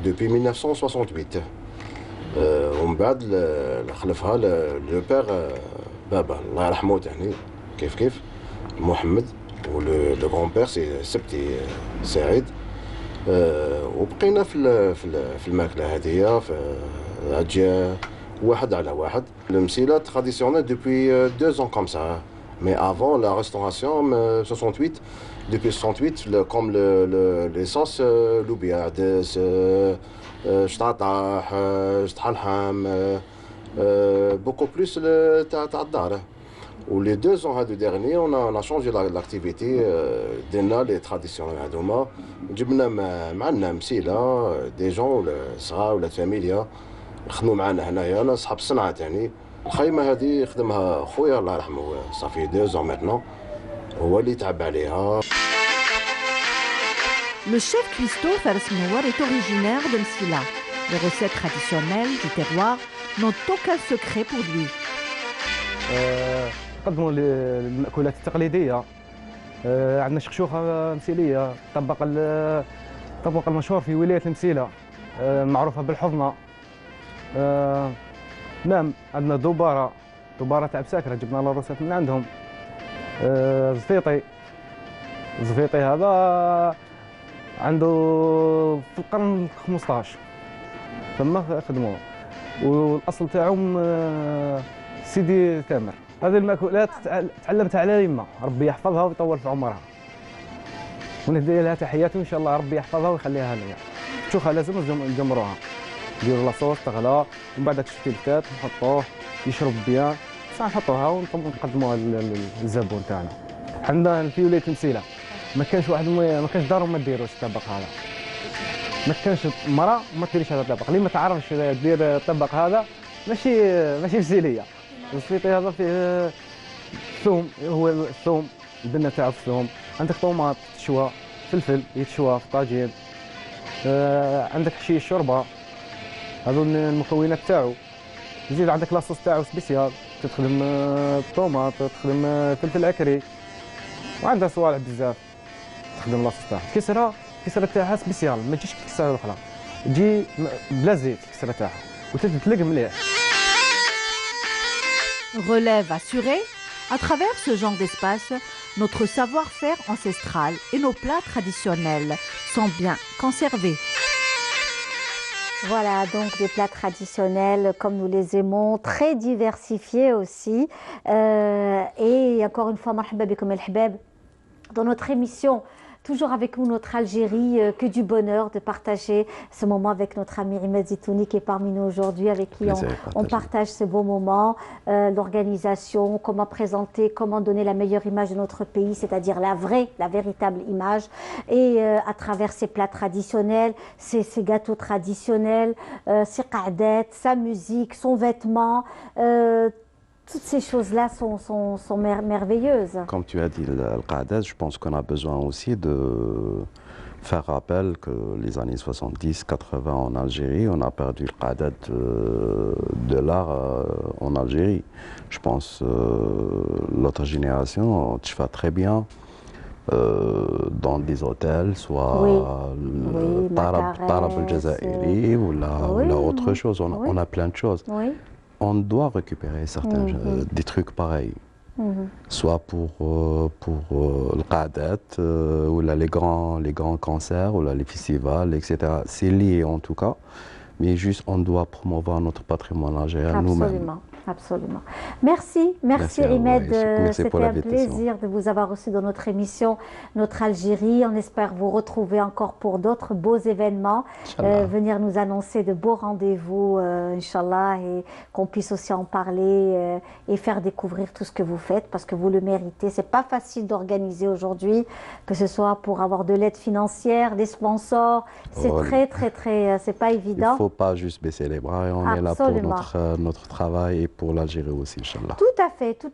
depuis 1968. ومن بعد خلفها لو بير بابا الله يرحمه تاني كيف محمد ولو غران بير سي سبتي سعيد وبقينا في الماكله هذه في اجيال واحد على واحد. المسيله تراديسيونيل depuis 2 ans comme ça. Mais avant la restauration 68, depuis 68, comme les sauces loubiades, شطاطح شطحلحم beaucoup plus تاع الدار. و les 2 ans هادو derniers on a changé l'activité درنا لي تراديسيون هادوما جبنا معنا مسيله دي جون صغار ولا فاميليا يخدموا معنا هنايا انا صحاب الصنعه تاني. الخيمه هذه خدمها خويا الله يرحمه صافي 2 ans maintenant هو اللي تعب عليها. Le chef cuistot Fares Menouar est originaire de Msila. Les recettes traditionnelles du terroir n'ont aucun secret pour lui. قدموا المأكولات التقليدية. عندنا شخشوخة مسيلية، الطبق المشهور في ولاية المسيلة معروفة بالحضنة. نعم عندنا دبارة تاع بساكرة جبنا الروسات من عندهم. زفيطي هذا عنده في القرن 15 ثم خدموه والاصل تاعهم سيدي تامر. هذه المأكولات تعلمتها على يما ربي يحفظها ويطول في عمرها ونهدي لها تحياتي وان شاء الله ربي يحفظها ويخليها لنا. شوخها لازم نجمروها نديروا لاصوص تغلى ومن بعد شفتي الكتاب نحطوه يشرب بيان صح نحطوها ونقدموها للزبون تاعنا. عندنا في ولاية المسيلة ما كانش دارهم ما ديروش الطبق هذا. ما كانش مرأة وما ديريش هذا الطبق اللي ما تعرفش دير الطبق هذا ماشي مسيلية. الزفيطي هذا فيه ثوم هو الثوم البنة تاعو في الثوم. عندك طوماط تشوى فلفل يتشوى في طاجين. عندك حشيش شوربة هذو المكونات تاعو. يزيد عندك لاصوص تاعو سبيسيال تخدم طوماط تخدم فلفل عكري وعندها صوالح بزاف تخدم لاصوص تاعها. الكسرة تاعها سبيسيال ما تجيش كالكسرة الاخرى تجي بلا زيت الكسرة تاعها وتتلق مليح. Relève assurée, à travers ce genre d'espace, notre savoir-faire ancestral et nos plats traditionnels sont bien conservés. Voilà, donc des plats traditionnels comme nous les aimons, très diversifiés aussi. Et encore une fois, marhaba bikoum el hbab, dans notre émission, toujours avec nous, notre Algérie, que du bonheur de partager ce moment avec notre ami Imad Zitouni qui est parmi nous aujourd'hui, avec qui on partage ce beau moment, l'organisation, comment présenter, comment donner la meilleure image de notre pays, c'est-à-dire la véritable image, et à travers ses plats traditionnels, ses gâteaux traditionnels, ses qa'dat, sa musique, son vêtement, toutes ces choses-là sont merveilleuses. Comme tu as dit, le Qa'adat, je pense qu'on a besoin aussi de faire rappel que les années 70-80 en Algérie, on a perdu le Qa'adat de l'art en Algérie. Je pense l'autre génération, tu fais très bien dans des hôtels, soit Tarab al-Jazairi ou autre chose. On a plein de choses. On doit récupérer certains des trucs pareils. Soit pour le Qa'adat, ou là, les grands concerts, ou là, les festivals, etc. C'est lié en tout cas, mais juste on doit promouvoir notre patrimoine algérien nous-mêmes. Absolument. Merci Ahmed. C'était un plaisir de vous avoir reçu dans notre émission, notre Algérie. On espère vous retrouver encore pour d'autres beaux événements, venir nous annoncer de beaux rendez-vous, Inch'Allah, et qu'on puisse aussi en parler et faire découvrir tout ce que vous faites, parce que vous le méritez. C'est pas facile d'organiser aujourd'hui, que ce soit pour avoir de l'aide financière, des sponsors. C'est c'est pas évident. Il ne faut pas juste baisser les bras, et on est là pour notre travail et pour l'Algérie aussi, Inch'Allah. Tout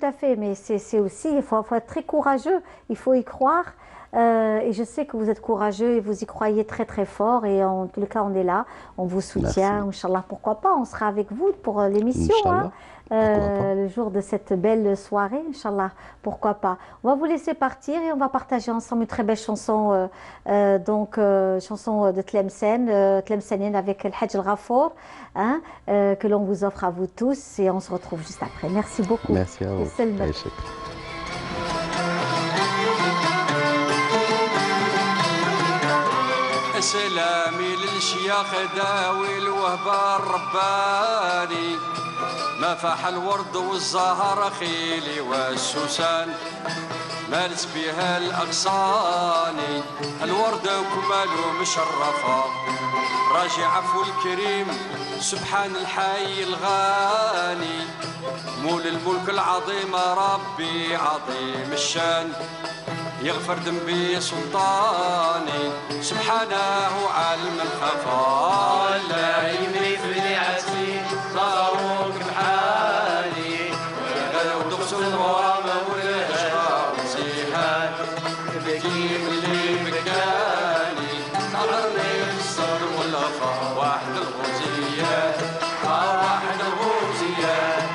à fait, mais c'est aussi, il faut être très courageux, il faut y croire, et je sais que vous êtes courageux et vous y croyez très fort, et en tous les cas on est là, on vous soutient, Inch'Allah, pourquoi pas, on sera avec vous pour l'émission, le jour de cette belle soirée, Inch'Allah, pourquoi pas. On va vous laisser partir et on va partager ensemble une très belle chanson, chanson de Tlemcenienne avec El Hadj El Ghafour, que l'on vous offre à vous tous, et on se retrouve juste après. Merci beaucoup. Merci à vous. سلامي للشياخ داوي الوهبة الرباني ما فاح الورد والزهر خيلي والسوسان مارس بها الأغصاني الورد كماله مشرفة راجع عفو الكريم سبحان الحي الغاني مول الملك العظيم ربي عظيم الشان يغفر ذنبي سلطاني سبحانه عالم الخفاء لا يمري في بديعتي ضاروك بحالي ولو دخسوا الغرامة والهجرة وزيهان بكيم اللي بكاني تعذرني في الصبر والغفا واحد الغوزيات واحد الغوزيات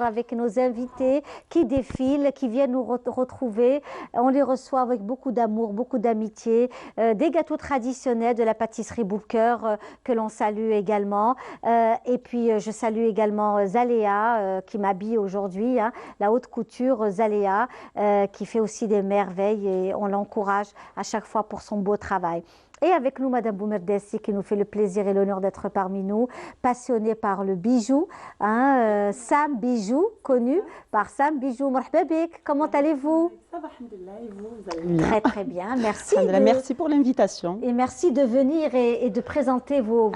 avec nos invités qui défilent, qui viennent nous retrouver. On les reçoit avec beaucoup d'amour, beaucoup d'amitié, des gâteaux traditionnels de la pâtisserie Bouquer que l'on salue également. Et puis je salue également Zaléa qui m'habille aujourd'hui, hein, la haute couture Zaléa qui fait aussi des merveilles et on l'encourage à chaque fois pour son beau travail. Et avec nous, Madame Boumerdessi, qui nous fait le plaisir et l'honneur d'être parmi nous, passionnée par le bijou, hein, Sam Bijou, connu par Sam Bijou. Marhaba bik, comment allez-vous? Ça va, alhamdoulilah, et vous, vous allez bien? Très très bien, merci. Merci pour l'invitation. Et merci de venir et de présenter vos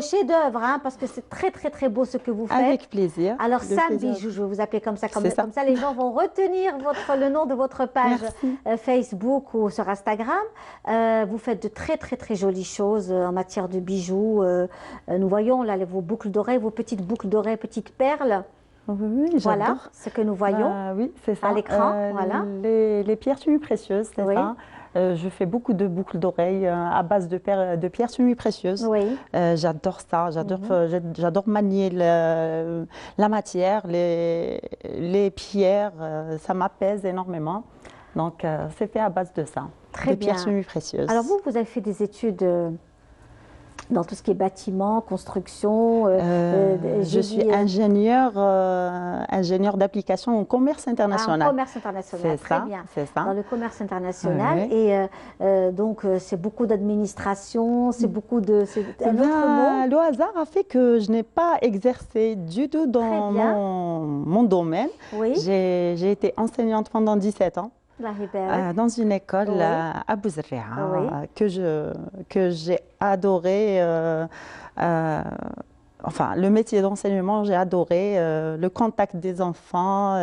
chefs-d'œuvre, hein, parce que c'est très très très beau ce que vous faites. Avec plaisir. Alors Sam Bijou, je vais vous appeler comme ça, comme ça les gens vont retenir le nom de votre page Facebook ou sur Instagram. Vous faites de très très très jolies choses en matière de bijoux. Nous voyons là vos boucles d'oreilles, vos petites boucles d'oreilles, petites perles. Oui, voilà ce que nous voyons oui, c'est ça. À l'écran. Voilà. Les pierres semi-précieuses, c'est ça. Je fais beaucoup de boucles d'oreilles à base de pierres semi-précieuses. Oui. J'adore ça, j'adore manier la matière, les pierres, ça m'apaise énormément. Donc c'est fait à base de ça, des pierres semi-précieuses. Alors vous avez fait des études dans tout ce qui est bâtiment, construction. Je suis ingénieure d'application au commerce international. Ah, commerce international, très bien. C'est ça. Dans le commerce international. Oui. Et donc, c'est beaucoup d'administration, c'est beaucoup de... un autre mot. Le hasard a fait que je n'ai pas exercé du tout dans mon domaine. Oui. J'ai été enseignante pendant 17 ans. Dans une école à Bouzerria, que j'ai adoré. Enfin, le métier d'enseignement, j'ai adoré. Le contact des enfants,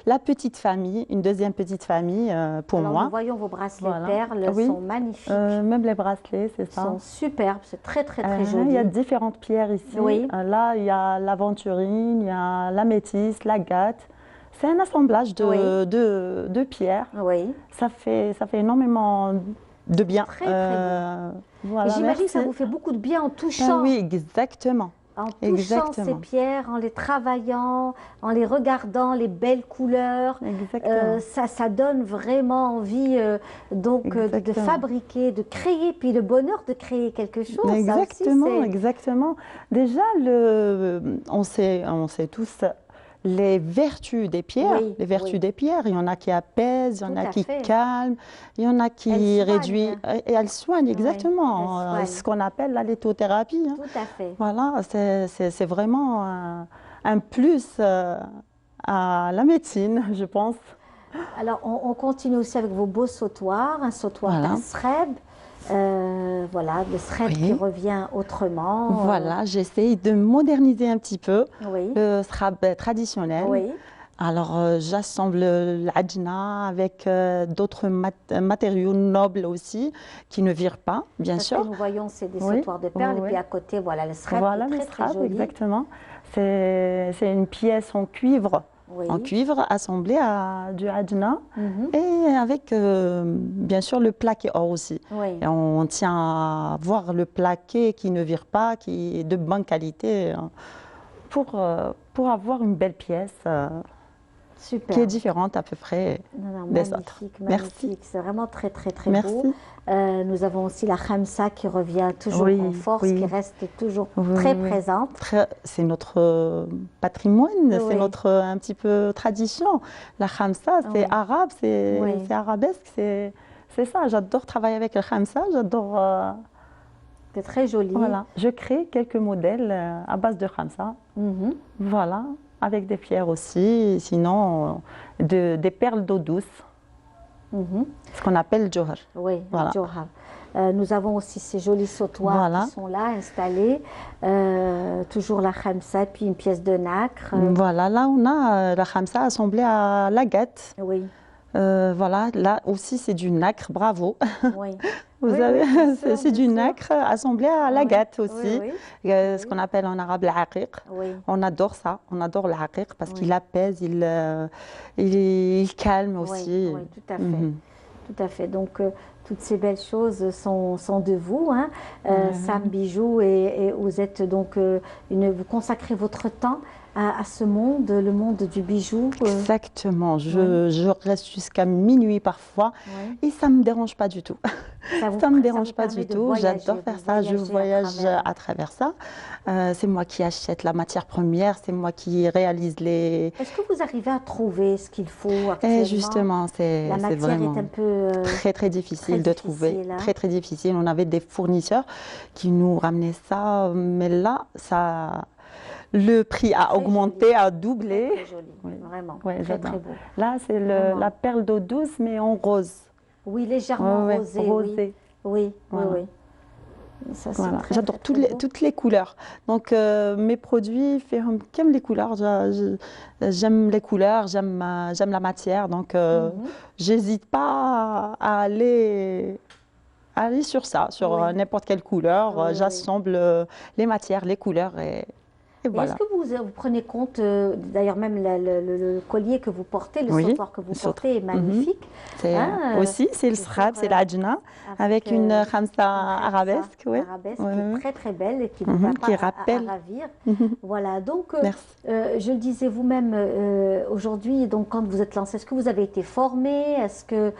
la petite famille, une deuxième petite famille pour moi. Nous voyons vos bracelets perles, sont magnifiques. Même les bracelets, c'est ça. Ils sont superbes, c'est très très très joli. Il y a différentes pierres ici. Oui. Là, il y a l'aventurine, il y a l'améthyste, l'agate. C'est un assemblage de pierres. Oui. Ça fait énormément de bien. Très, très voilà, j'imagine que ça vous fait beaucoup de bien en touchant. Oui, exactement. En touchant ces pierres, en les travaillant, en les regardant, les belles couleurs. Ça donne vraiment envie de fabriquer, de créer, puis le bonheur de créer quelque chose. Exactement, exactement. Déjà, on sait tous les vertus des pierres, des pierres, il y en a qui apaisent, il y en a qui calment, il y en a qui réduisent, et elles soignent exactement, ce qu'on appelle la lithothérapie. Tout à fait. Voilà, c'est vraiment un plus à la médecine, je pense. Alors, on continue aussi avec vos beaux sautoirs, un sautoir d'un sreb. Voilà, le sreb qui revient autrement. Voilà, j'essaye de moderniser un petit peu le sreb traditionnel. Oui. Alors, j'assemble l'ajna avec d'autres matériaux nobles aussi, qui ne virent pas, bien sûr. Ce que nous voyons, c'est des sautoirs de perles, et puis à côté, voilà, le sreb qui est très joli. Exactement. C'est une pièce en cuivre. En cuivre, assemblé à du ajna et avec bien sûr le plaqué or aussi. Et on tient à voir le plaqué qui ne vire pas, qui est de bonne qualité pour avoir une belle pièce qui est différente à peu près des autres. Merci. C'est vraiment très très très beau. Nous avons aussi la khamsa qui revient toujours en force, qui reste toujours très présente. C'est notre patrimoine, c'est notre un petit peu tradition. La khamsa, c'est arabe, c'est arabesque, c'est ça. J'adore travailler avec la khamsa, j'adore... C'est très joli. Voilà, je crée quelques modèles à base de khamsa. Voilà, avec des pierres aussi, sinon des perles d'eau douce. Ce qu'on appelle johar. Oui, voilà. Johar. Nous avons aussi ces jolis sautoirs qui sont là, installés. Toujours la khamsa, puis une pièce de nacre. Voilà, là on a la khamsa assemblée à l'agate. Oui. Voilà, là aussi c'est du nacre, bravo. Oui. C'est du nacre assemblé à l'agate aussi, ce qu'on appelle en arabe l'aqiq. On adore ça, on adore l'aqiq parce qu'il apaise, il calme aussi. Oui, tout à fait. Tout à fait. Donc, toutes ces belles choses sont de vous, hein. Sam Bijou, et vous êtes donc vous consacrez votre temps à ce monde, le monde du bijou. Exactement. Je reste jusqu'à minuit parfois et ça ne me dérange pas du tout. Ça ne me dérange pas du tout. J'adore faire ça. Je voyage à travers ça. C'est moi qui achète la matière première. C'est moi qui réalise les... Est-ce que vous arrivez à trouver ce qu'il faut actuellement? Et justement, c'est vraiment est un peu, très difficile de trouver. Hein? Très difficile. On avait des fournisseurs qui nous ramenaient ça. Mais là, le prix a augmenté, a doublé. Très joli, vraiment. Ouais, très beau. Là, c'est la perle d'eau douce, mais en rose. Oui, légèrement rosé. Oui. Voilà. J'adore toutes les couleurs. Donc, mes produits, j'aime les couleurs. J'aime les couleurs, j'aime la matière. Donc, j'hésite pas à aller sur ça, sur n'importe quelle couleur. J'assemble les matières, les couleurs et voilà. Est-ce que vous prenez compte, d'ailleurs même le collier que vous portez, le sautoir que vous portez est magnifique. Aussi, c'est le srab, c'est l'ajna, avec une khamsa arabesque. Arabesque qui est très belle et qui vous va pas à ravir. Voilà, donc je le disais vous-même aujourd'hui, donc quand vous êtes lancé, est-ce que vous avez été formé? Est-ce que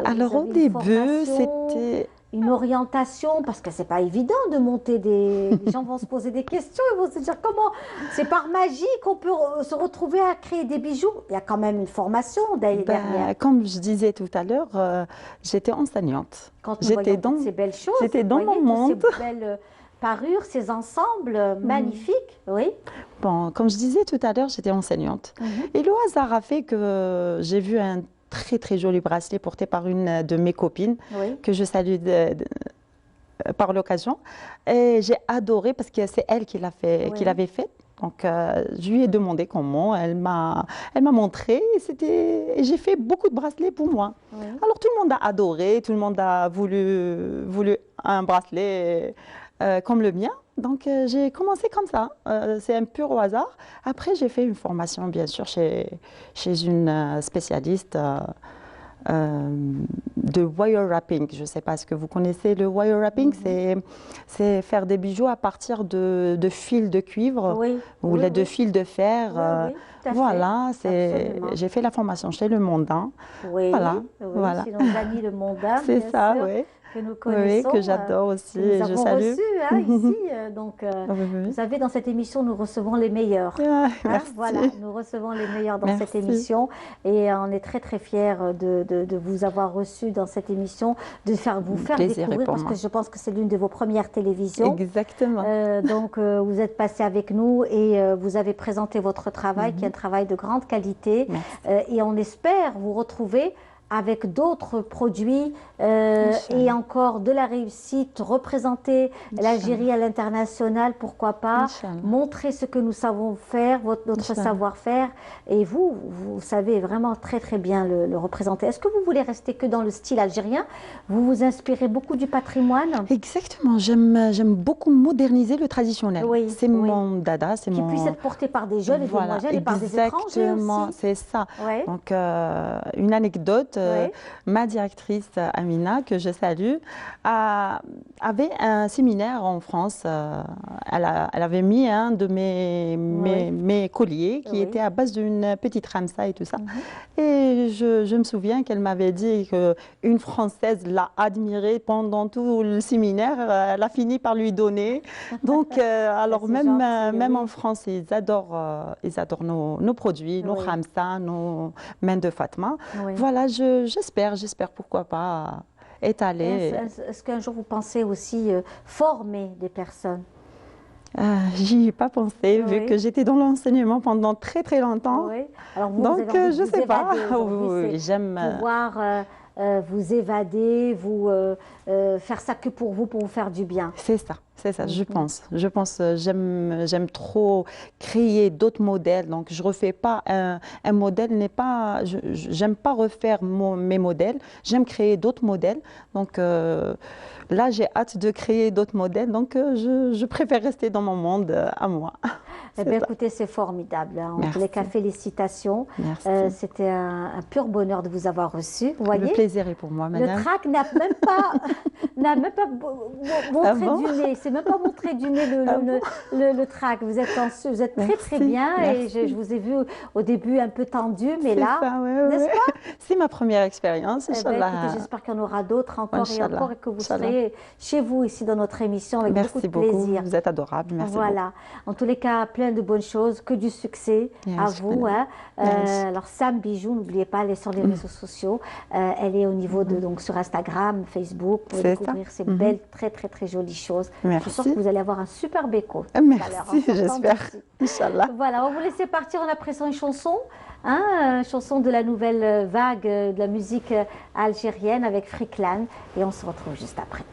alors au début, c'était une orientation, parce que c'est pas évident de monter les gens vont se poser des questions, ils vont se dire comment c'est par magie qu'on peut se retrouver à créer des bijoux. Il y a quand même une formation derrière. Comme je disais tout à l'heure, j'étais enseignante. Quand nous voyons toutes ces belles choses, j'étais dans mon monde. Ces belles parures, ces ensembles magnifiques, Bon, comme je disais tout à l'heure, j'étais enseignante. Et le hasard a fait que j'ai vu un très joli bracelet porté par une de mes copines que je salue par l'occasion. Et j'ai adoré parce que c'est elle qui l'avait fait. Donc, je lui ai demandé comment. Elle m'a montré. Et j'ai fait beaucoup de bracelets pour moi. Alors, tout le monde a adoré. Tout le monde a voulu un bracelet comme le mien. Donc, j'ai commencé comme ça. C'est un pur au hasard. Après, j'ai fait une formation, bien sûr, chez une spécialiste de wire wrapping. Je ne sais pas, est-ce que vous connaissez le wire wrapping? C'est faire des bijoux à partir de fils de cuivre ou de fils de fer. Voilà, j'ai fait la formation chez Le Mondain. Voilà. C'est nos amis Le Mondain. C'est ça, oui. Que nous connaissons, que j'adore aussi. Nous avons reçu ici. Donc, vous savez, dans cette émission, nous recevons les meilleurs. Voilà, nous recevons les meilleurs dans cette émission. Et on est très fiers de vous avoir reçu dans cette émission, de vous faire découvrir, parce que je pense que c'est l'une de vos premières télévisions. Exactement. Donc, vous êtes passé avec nous et vous avez présenté votre travail, qui est un travail de grande qualité. Et on espère vous retrouver avec d'autres produits et encore de la réussite, représenter l'Algérie à l'international, pourquoi pas, montrer ce que nous savons faire, notre savoir-faire, et vous savez vraiment très bien le représenter. Est-ce que vous voulez rester que dans le style algérien? Vous vous inspirez beaucoup du patrimoine? Exactement, j'aime beaucoup moderniser le traditionnel. C'est mon dada. Qui puisse être porté par des jeunes et des moins jeunes et par des étrangers aussi. Exactement, c'est ça. Donc, une anecdote, ma directrice Amina, que je salue, avait un séminaire en France. Elle avait mis un de mes colliers qui était à base d'une petite ramsa et tout ça. Et je me souviens qu'elle m'avait dit qu'une Française l'a admirée pendant tout le séminaire. Elle a fini par lui donner. Donc, alors même en France, ils adorent nos produits, nos ramsa, nos mains de Fatma. Voilà, j'espère, pourquoi pas, étaler. Est-ce qu'un jour vous pensez aussi former des personnes? J'y ai pas pensé, vu que j'étais dans l'enseignement pendant très longtemps. Alors donc, je ne sais pas. J'aime pouvoir vous évader, faire ça que pour vous faire du bien. C'est ça, je pense. J'aime trop créer d'autres modèles. Donc, je refais pas un modèle, j'aime pas refaire mes modèles. J'aime créer d'autres modèles. Donc, là, j'ai hâte de créer d'autres modèles. Donc, je préfère rester dans mon monde à moi. Eh bien, écoutez, c'est formidable. En tous les cas, félicitations. C'était un pur bonheur de vous avoir reçu. Vous voyez, le plaisir est pour moi, madame. Le trac n'a même pas montré du nez. C'est même pas montré du nez le track. Vous êtes très bien. Merci. Et je vous ai vu au début un peu tendu, mais là, n'est-ce pas? C'est ma première expérience, Inch'Allah. J'espère qu'il y en aura d'autres encore et encore et que vous serez chez vous ici dans notre émission avec beaucoup de plaisir. Vous êtes adorable, merci beaucoup. En tous les cas, plein de bonnes choses, que du succès à vous. Hein. Alors Sam Bijou, n'oubliez pas, elle est sur les réseaux sociaux. Elle est au niveau de donc sur Instagram, Facebook, pour découvrir ces belles, très très très jolies choses. Merci. Je suis sûre que vous allez avoir un super béco. Merci, j'espère. Inch'Allah. Voilà, on va vous laisser partir en appréciant une chanson. Une chanson de la nouvelle vague de la musique algérienne avec Friklan. Et on se retrouve juste après.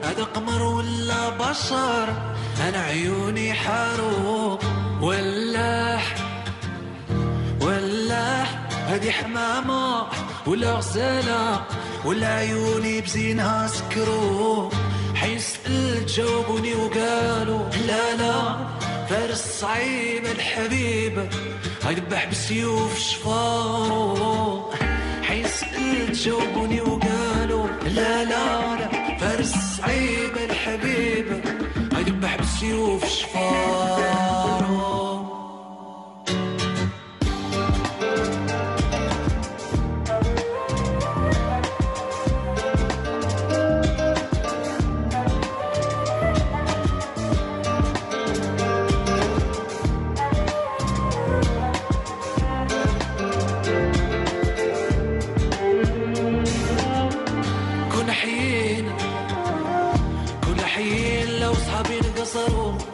هذا قمر ولا بشر أنا عيوني حارو ولاح هذه حمامة ولا غزالة ولا عيوني بزينها سكرو حيسأل جاوبوني وقالوا لا فارس صعيب الحبيب هيذبح بسيوف شفارو حيسأل جاوبوني وقالوا لا فارس صعيب الحبيب هيذبح بالسيوف شفاره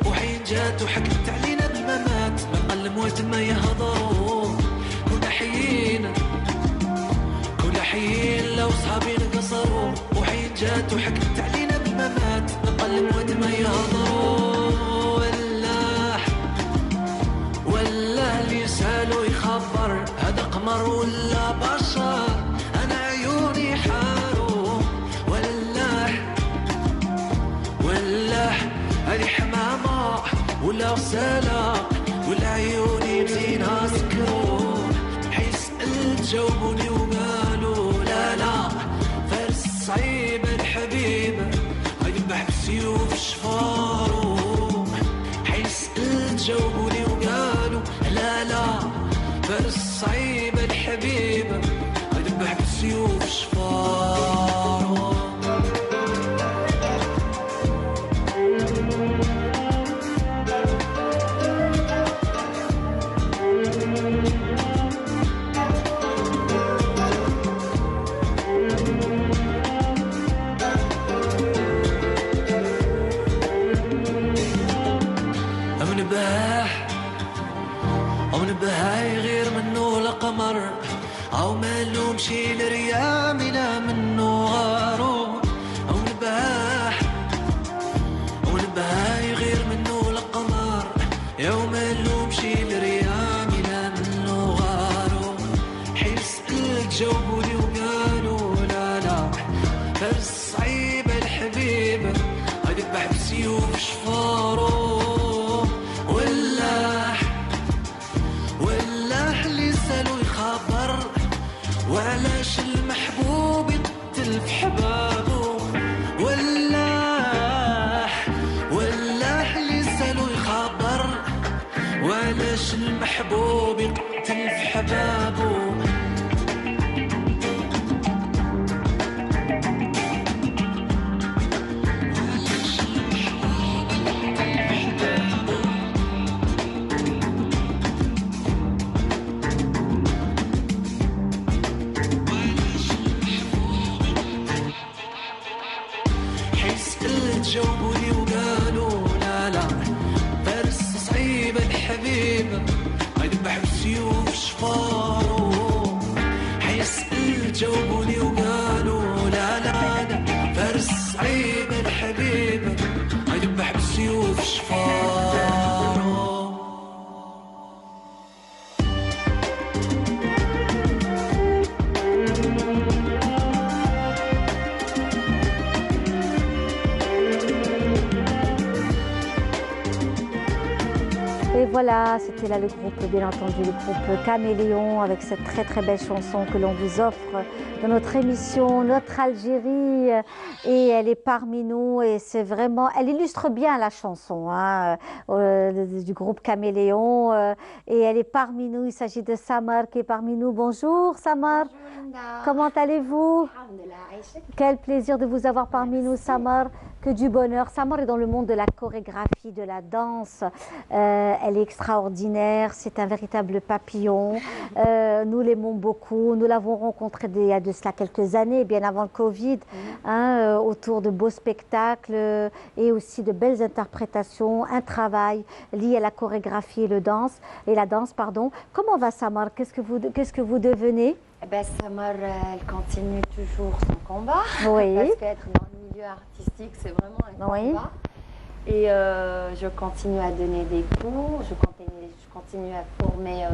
وحين جات وحكت علينا بالممات بنقل موت ما يهضروا كنا حيين لو صحابي انقصروا وحين جات وحكت علينا بالممات بنقل موت ما يهضروا ولا اللي يسالوا يخبر هذا قمر ولا بشر انا عيوني حارو ولا هذه حمامة ولا غسالة ولا عيوني بزينها سكرو حيسأل جاوبوني وقالوا لا فارس صعيب الحبيب هيذبح بسيوف شفارو حيسأل جاوبوني وقالوا لا فارس صعيب الحبيب هيذبح بسيوف شفارو بهاي غير منه لقمر أو مالو مشي لريام لا منه غارو أو نبهاي غير منه لقمر أو مالو مشي لريام لا منه غارو حيسأل جاوبوني وقالوا لا فارس صعيب الحبيب هيذبح بسيوف شفارو وعلاش المحبوب يقتل في حبابه ولاح اللي سالو يخبر وعلاش المحبوب يقتل في حبابه جاوبوني وقالوا لا فارس صعيب الحبيب هيذبح بسيوف شفاره Et voilà, c'était là le groupe, bien entendu, le groupe Caméléon, avec cette très très belle chanson que l'on vous offre dans notre émission, notre Algérie. Et elle est parmi nous et c'est vraiment, elle illustre bien la chanson hein, du groupe Caméléon. Et elle est parmi nous, il s'agit de Samar qui est parmi nous. Bonjour Samar, comment allez-vous? Quel plaisir de vous avoir parmi nous Samar. Que du bonheur. Samar est dans le monde de la chorégraphie, de la danse. Elle est extraordinaire. C'est un véritable papillon. Nous l'aimons beaucoup. Nous l'avons rencontrée il y a de cela quelques années, bien avant le Covid, hein, autour de beaux spectacles et aussi de belles interprétations, un travail lié à la chorégraphie et la danse. Pardon. Comment va Samar? Qu'est-ce que vous devenez? Eh ben, Samar, elle continue toujours son combat. Oui. Parce qu'être dans le milieu artistique, c'est vraiment un combat. Et je continue à donner des cours, je continue à former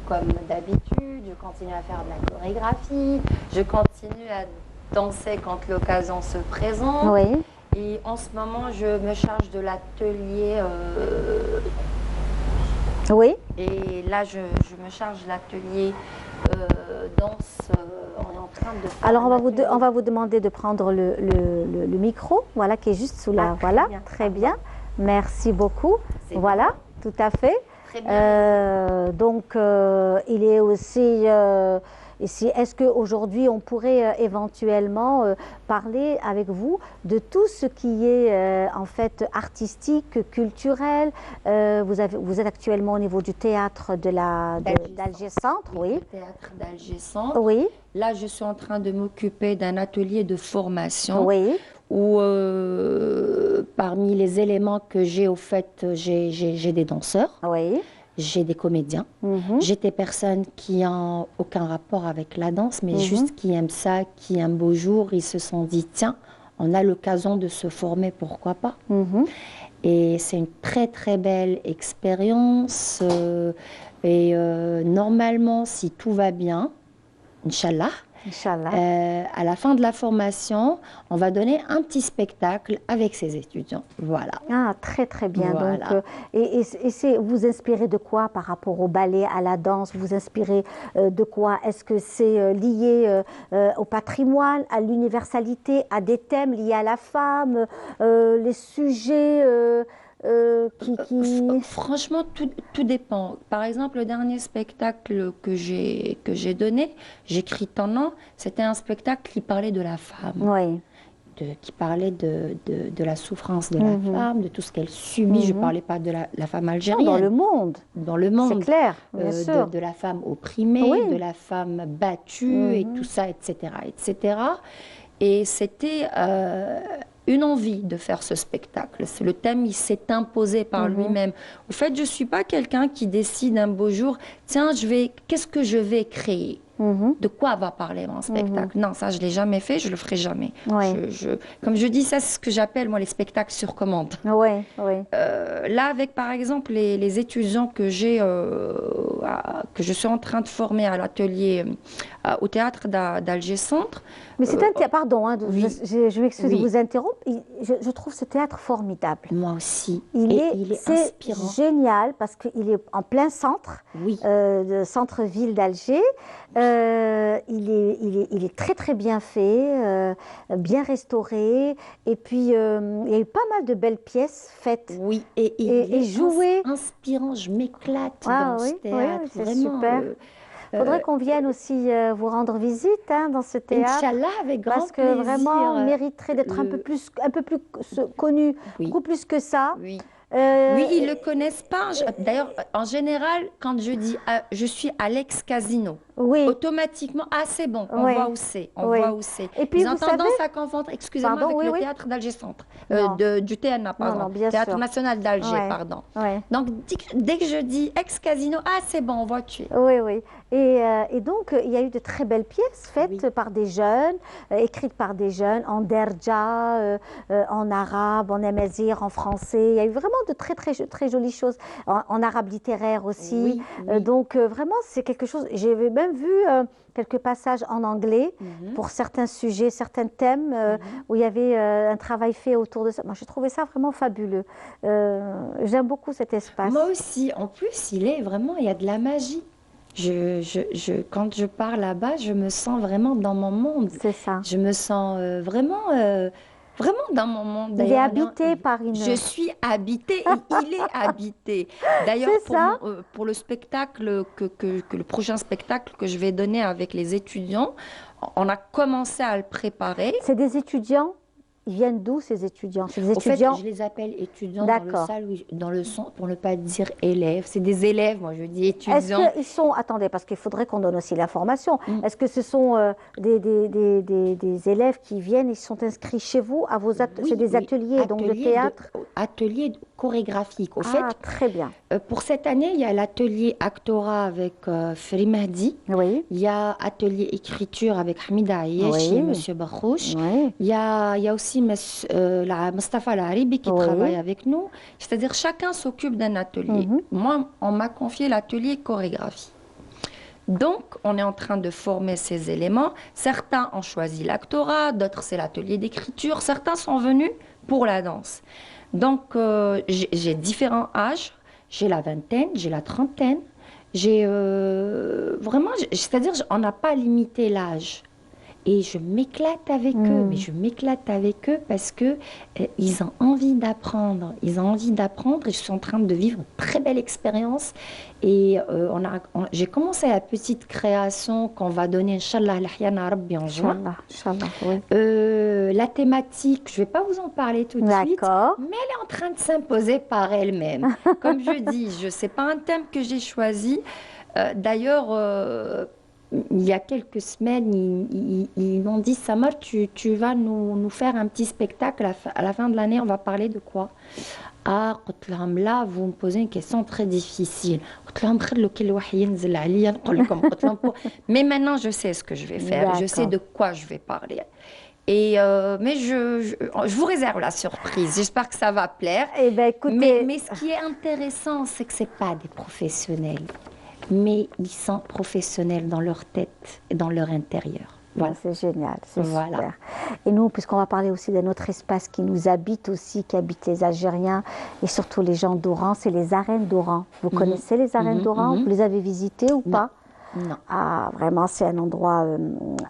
comme d'habitude, je continue à faire de la chorégraphie, je continue à danser quand l'occasion se présente. Oui. Et en ce moment, je me charge de l'atelier. Oui. Et là, je me charge de l'atelier danse. On est en train de faire. Alors, on va vous demander de prendre le micro, voilà, qui est juste sous la. Voilà, très bien. Merci beaucoup. Voilà, tout à fait. Très bien. Donc, il est aussi. Ici, est-ce qu'aujourd'hui, on pourrait éventuellement parler avec vous de tout ce qui est en fait artistique, culturel? Vous êtes actuellement au niveau du théâtre d'Alger Centre, oui. Le théâtre d'Alger Centre. Oui. Là, je suis en train de m'occuper d'un atelier de formation. Oui. Où parmi les éléments que j'ai, au fait, j'ai des danseurs. Oui. J'ai des comédiens, j'ai des personnes qui n'ont aucun rapport avec la danse, mais juste qui aiment ça, qui un beau jour, ils se sont dit, tiens, on a l'occasion de se former, pourquoi pas. Et c'est une très très belle expérience. Et normalement, si tout va bien, Inch'Allah, à la fin de la formation, on va donner un petit spectacle avec ses étudiants. Voilà. Ah, très très bien. Voilà. Donc, vous inspirez de quoi par rapport au ballet, à la danse? Vous inspirez de quoi? Est-ce que c'est lié au patrimoine, à l'universalité, à des thèmes liés à la femme, les sujets Franchement, tout dépend. Par exemple, le dernier spectacle que j'ai donné, j'écris ton nom, c'était un spectacle qui parlait de la femme. Oui. Qui parlait de la souffrance de la femme, de tout ce qu'elle subit. Je ne parlais pas de la femme algérienne. Dans le monde. Dans le monde. C'est clair, bien sûr. De la femme opprimée, de la femme battue, et tout ça, etc. etc. Et c'était une envie de faire ce spectacle. Le thème, il s'est imposé par lui-même. Au fait, je ne suis pas quelqu'un qui décide un beau jour, tiens, qu'est-ce que je vais créer? De quoi va parler mon spectacle? Non, ça, je ne l'ai jamais fait, je ne le ferai jamais. Comme je dis, ça, c'est ce que j'appelle, moi, les spectacles sur commande. Là, avec, par exemple, les étudiants que je suis en train de former à l'atelier, au théâtre d'Alger Centre. Mais c'est un théâtre, pardon, hein, je m'excuse de vous interrompre, je trouve ce théâtre formidable. Moi aussi. Il est inspirant. Génial, parce qu'il est en plein centre, centre-ville d'Alger. Il est très très bien fait, bien restauré, et puis il y a eu pas mal de belles pièces faites. Oui, et jouées. Inspirant, je m'éclate dans ce théâtre. Oui, c'est super. Il faudrait qu'on vienne aussi vous rendre visite dans ce théâtre. Inch'Allah, avec grand parce que plaisir. Vraiment, on mériterait d'être un peu plus connu, beaucoup plus que ça. Oui, ils ne le connaissent pas. D'ailleurs, en général, quand je dis je suis à l'ex-casino, automatiquement, ah c'est bon, on voit où c'est, on voit où c'est. Et puis, ils ont tendance à confondre, excusez-moi, avec le théâtre d'Alger Centre, du TNA, pardon, Théâtre National d'Alger, pardon. Donc, dès que je dis ex-casino, ah c'est bon, on voit où tu es. Oui. Et donc, il y a eu de très belles pièces faites par des jeunes, écrites par des jeunes, en derja, en arabe, en amazigh, en français. Il y a eu vraiment de très jolies choses, en arabe littéraire aussi. Donc, vraiment, c'est quelque chose... J'ai même vu quelques passages en anglais pour certains sujets, certains thèmes où il y avait un travail fait autour de ça. Moi, j'ai trouvé ça vraiment fabuleux. J'aime beaucoup cet espace. Moi aussi. En plus, il y a de la magie. Quand je pars là-bas, je me sens vraiment dans mon monde. C'est ça. Je me sens vraiment dans mon monde. Il est habité par une... Je suis habitée et il est habité. D'ailleurs, pour le spectacle, le prochain spectacle que je vais donner avec les étudiants, on a commencé à le préparer. C'est des étudiants? Ils viennent d'où ces étudiants? Des étudiants... En fait, je les appelle étudiants dans le son, pour ne pas dire élèves. C'est des élèves, moi je dis étudiants. Est-ce qu'ils sont... Attendez, parce qu'il faudrait qu'on donne aussi l'information. Est-ce que ce sont des élèves qui viennent, ils sont inscrits chez vous à vos c'est des ateliers donc de théâtre? Ateliers chorégraphiques. Au fait, très bien. Pour cette année, il y a l'atelier actorat avec Feri Mahdi. Oui. Il y a atelier écriture avec Hamida Ayesh et M. Bakhouch. Il y a aussi Mustafa Laribi qui travaille avec nous. C'est-à-dire chacun s'occupe d'un atelier. Moi, on m'a confié l'atelier chorégraphie. Donc, on est en train de former ces éléments. Certains ont choisi l'actorat, d'autres c'est l'atelier d'écriture. Certains sont venus pour la danse. Donc, j'ai différents âges. J'ai la vingtaine, j'ai la trentaine. J'ai vraiment, c'est-à-dire on n'a pas limité l'âge. Et je m'éclate avec eux, mais je m'éclate avec eux parce que ils ont envie d'apprendre. Ils ont envie d'apprendre et je suis en train de vivre une très belle expérience. Et j'ai commencé la petite création qu'on va donner, Inch'Allah, l'Ahyana Rabbi en juin. La thématique, je ne vais pas vous en parler tout de suite, mais elle est en train de s'imposer par elle-même. Comme je dis, ce n'est pas un thème que j'ai choisi. D'ailleurs, il y a quelques semaines, ils m'ont dit, Samar, tu vas nous faire un petit spectacle à la fin de l'année, on va parler de quoi? Ah, là, vous me posez une question très difficile. Mais maintenant, je sais ce que je vais faire, je sais de quoi je vais parler. Mais je vous réserve la surprise. J'espère que ça va plaire. Mais ce qui est intéressant, c'est que ce n'est pas des professionnels. Mais ils sont professionnels dans leur tête et dans leur intérieur. Voilà. C'est génial, c'est super. Et nous, puisqu'on va parler aussi d'un autre espace qui nous habite aussi, qui habite les Algériens et surtout les gens d'Oran, c'est les arènes d'Oran. Vous connaissez les arènes d'Oran? Vous les avez visitées ou pas? Non. Ah, vraiment, c'est un endroit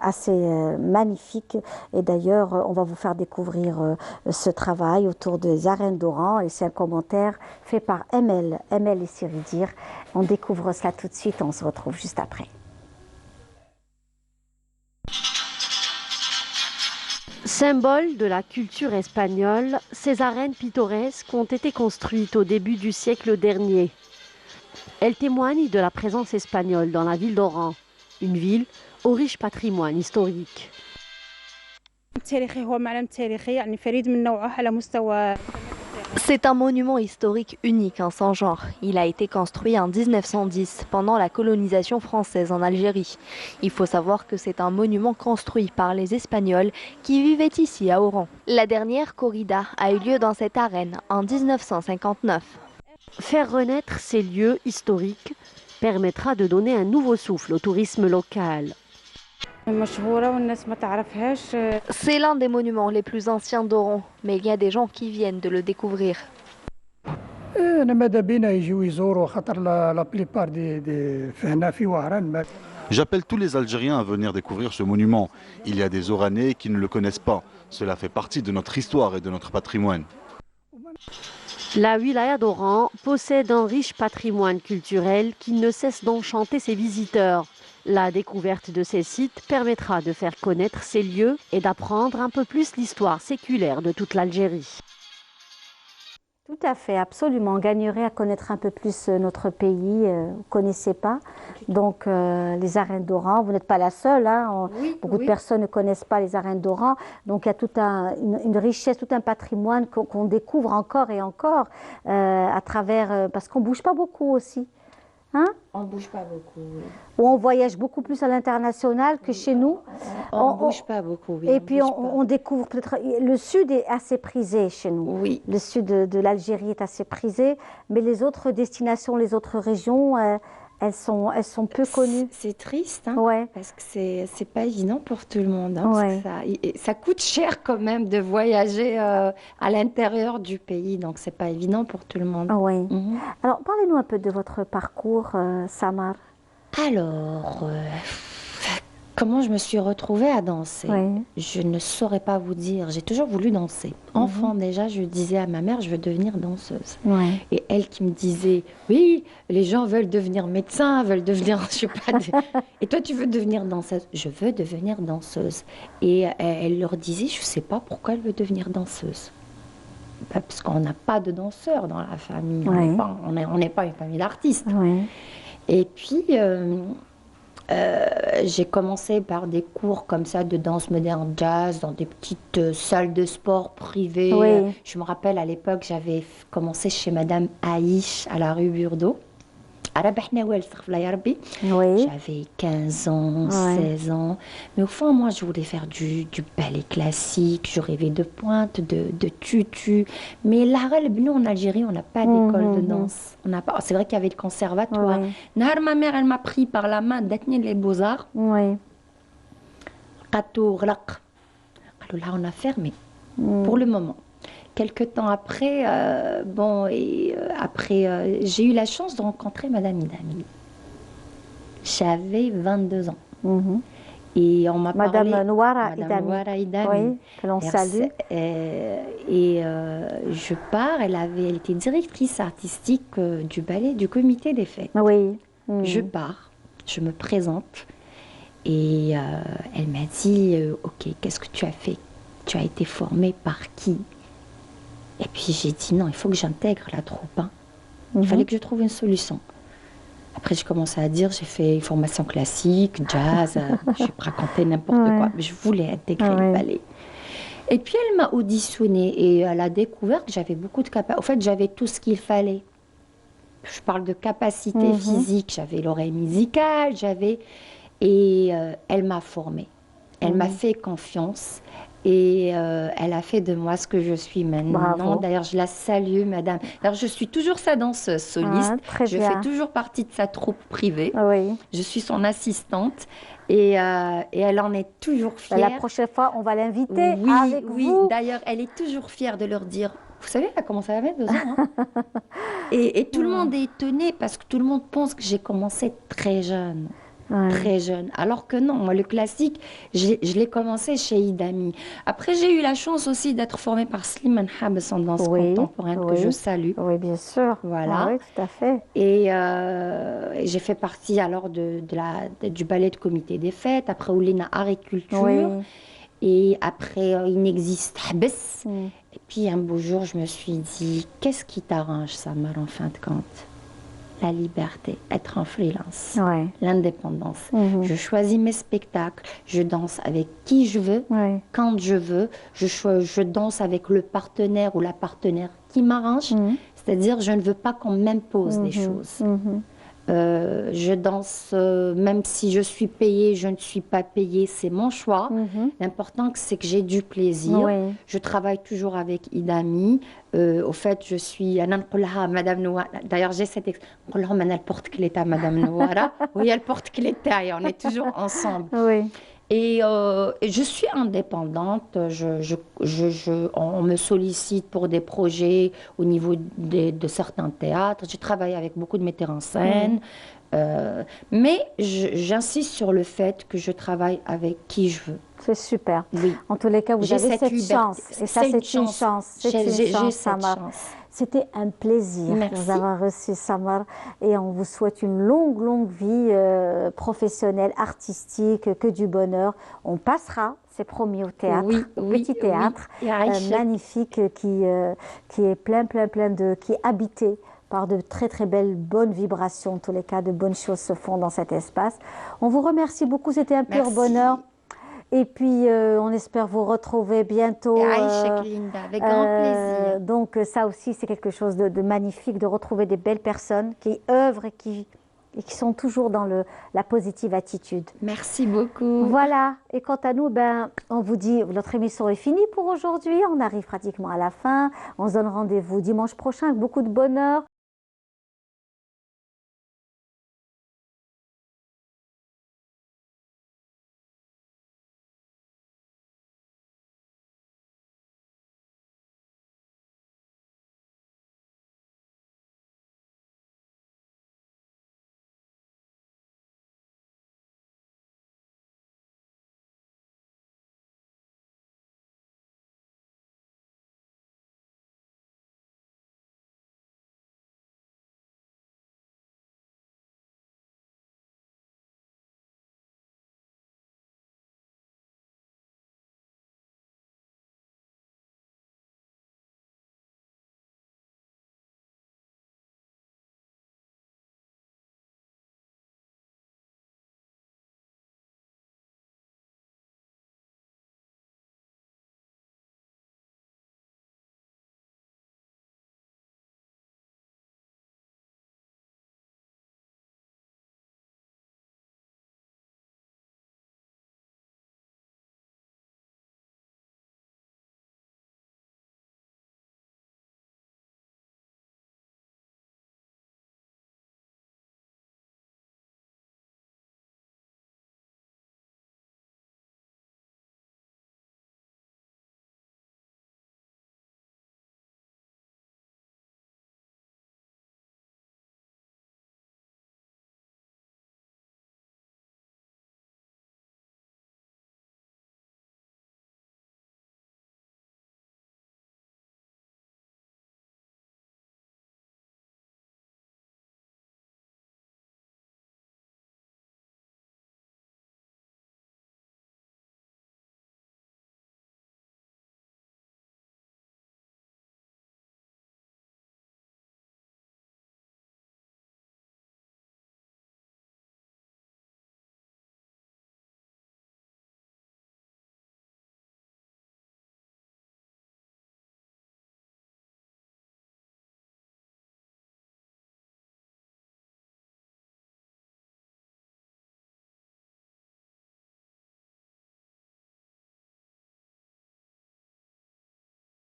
assez magnifique. Et d'ailleurs, on va vous faire découvrir ce travail autour des arènes d'Oran. Et c'est un commentaire fait par Emel et Siridir. On découvre cela tout de suite. On se retrouve juste après. Symbole de la culture espagnole, ces arènes pittoresques ont été construites au début du siècle dernier. Elles témoignent de la présence espagnole dans la ville d'Oran, une ville au riche patrimoine historique. C'est un monument historique unique en son genre. Il a été construit en 1910 pendant la colonisation française en Algérie. Il faut savoir que c'est un monument construit par les Espagnols qui vivaient ici à Oran. La dernière corrida a eu lieu dans cette arène en 1959. Faire renaître ces lieux historiques permettra de donner un nouveau souffle au tourisme local. C'est l'un des monuments les plus anciens d'Oran, mais il y a des gens qui viennent de le découvrir. J'appelle tous les Algériens à venir découvrir ce monument. Il y a des Oranais qui ne le connaissent pas. Cela fait partie de notre histoire et de notre patrimoine. La wilaya d'Oran possède un riche patrimoine culturel qui ne cesse d'enchanter ses visiteurs. La découverte de ces sites permettra de faire connaître ces lieux et d'apprendre un peu plus l'histoire séculaire de toute l'Algérie. Tout à fait, absolument. On gagnerait à connaître un peu plus notre pays. Vous ne connaissez pas. Donc, les arènes d'Oran, vous n'êtes pas la seule. Hein. Beaucoup de personnes ne connaissent pas les arènes d'Oran. Donc, il y a toute une richesse, tout un patrimoine qu'on découvre encore et encore à travers... parce qu'on ne bouge pas beaucoup aussi. Hein? On ne bouge pas beaucoup. Oui. Ou on voyage beaucoup plus à l'international que chez nous. On ne bouge pas beaucoup. Oui, et puis on découvre peut-être. Le sud est assez prisé chez nous. Oui. Le sud de l'Algérie est assez prisé, mais les autres destinations, les autres régions, elles sont peu connues. C'est triste, hein, ouais. Parce que c'est pas évident pour tout le monde. Hein, parce que ça coûte cher quand même de voyager à l'intérieur du pays, donc c'est pas évident pour tout le monde. Oui. Alors parlez-nous un peu de votre parcours, Samar. Alors, comment je me suis retrouvée à danser? Je ne saurais pas vous dire. J'ai toujours voulu danser. Enfant déjà, je disais à ma mère, je veux devenir danseuse. Et elle qui me disait, oui, les gens veulent devenir médecins, veulent devenir, je sais pas. Et toi, tu veux devenir danseuse? Je veux devenir danseuse. Et elle leur disait, je sais pas pourquoi elle veut devenir danseuse. Parce qu'on n'a pas de danseurs dans la famille. On n'est pas une famille d'artistes. Et puis, j'ai commencé par des cours comme ça de danse moderne jazz dans des petites salles de sport privées. Je me rappelle à l'époque, j'avais commencé chez Madame Aïch à la rue Burdeau. J'avais 15 ans, 16 ans. Mais au fond, moi, je voulais faire du ballet classique. Je rêvais de pointe, de tutu. Mais là, nous, en Algérie, on n'a pas d'école de danse. C'est vrai qu'il y avait le conservatoire. Ma mère, elle m'a pris par la main d'Atnir les Beaux-Arts. Là, on a fermé pour le moment. Quelque temps après, j'ai eu la chance de rencontrer Madame Idami. J'avais 22 ans. Et on m'a parlé... Madame Nouara Idami. Oui, que l'on salue. Je pars, elle était directrice artistique du ballet, du comité des fêtes. Je pars, je me présente. Et elle m'a dit, ok, qu'est-ce que tu as fait? Tu as été formée par qui? Et puis j'ai dit non, il faut que j'intègre la troupe. Hein. Il fallait que je trouve une solution. Après j'ai commencé à dire, j'ai fait une formation classique, jazz, je vais raconter n'importe quoi. Mais je voulais intégrer le ballet. Et puis elle m'a auditionnée et elle a découvert que j'avais beaucoup de capacités. En fait, j'avais tout ce qu'il fallait. Je parle de capacité physique, j'avais l'oreille musicale, et elle m'a formée. Elle m'a fait confiance. Et elle a fait de moi ce que je suis maintenant. D'ailleurs, je la salue, madame. Alors, je suis toujours sa danseuse soliste. Je fais toujours partie de sa troupe privée. Je suis son assistante. Et elle en est toujours fière. La prochaine fois, on va l'inviter avec vous. Oui, d'ailleurs, elle est toujours fière de leur dire... Vous savez, elle a commencé à 22 ans. Hein. et tout le monde est étonné parce que tout le monde pense que j'ai commencé très jeune. Très jeune. Alors que non, moi, le classique, je l'ai commencé chez Idami. Après, j'ai eu la chance aussi d'être formée par Slimane Habs en danse contemporaine, que je salue. Oui, bien sûr. Voilà. Oui, tout à fait. Et j'ai fait partie alors du ballet de comité des fêtes, après Oulina Art et Culture. Et après, il n'existe Habs. Et puis, un beau jour, je me suis dit, qu'est-ce qui t'arrange, Samar, en fin de compte? La liberté, être en freelance, l'indépendance. Je choisis mes spectacles, je danse avec qui je veux, quand je veux, je danse avec le partenaire ou la partenaire qui m'arrange, c'est-à-dire je ne veux pas qu'on m'impose des choses. Je danse, même si je suis payée, je ne suis pas payée, c'est mon choix. L'important, c'est que j'ai du plaisir. Je travaille toujours avec Idami. Au fait, je suis Madame Nouara. D'ailleurs, j'ai cette expression. Elle porte cléta, Madame Nouara. Oui, elle porte cléta et on est toujours ensemble. Et je suis indépendante, on me sollicite pour des projets au niveau de certains théâtres. J'ai travaillé avec beaucoup de metteurs en scène, mais j'insiste sur le fait que je travaille avec qui je veux. C'est super. En tous les cas, vous avez cette chance. Et ça, c'est une chance. J'ai cette chance. C'était un plaisir de vous avoir reçu, Samar, et on vous souhaite une longue vie professionnelle, artistique, que du bonheur. On passera c'est promis au théâtre, oui, petit théâtre, magnifique, qui est plein qui est habité par de très belles, bonnes vibrations. En tous les cas, de bonnes choses se font dans cet espace. On vous remercie beaucoup, c'était un pur bonheur. Et puis, on espère vous retrouver bientôt. Avec grand plaisir. Donc, ça aussi, c'est quelque chose de magnifique, de retrouver des belles personnes qui œuvrent et qui sont toujours dans la positive attitude. Merci beaucoup. Voilà. Et quant à nous, on vous dit, notre émission est finie pour aujourd'hui. On arrive pratiquement à la fin. On se donne rendez-vous dimanche prochain avec beaucoup de bonheur.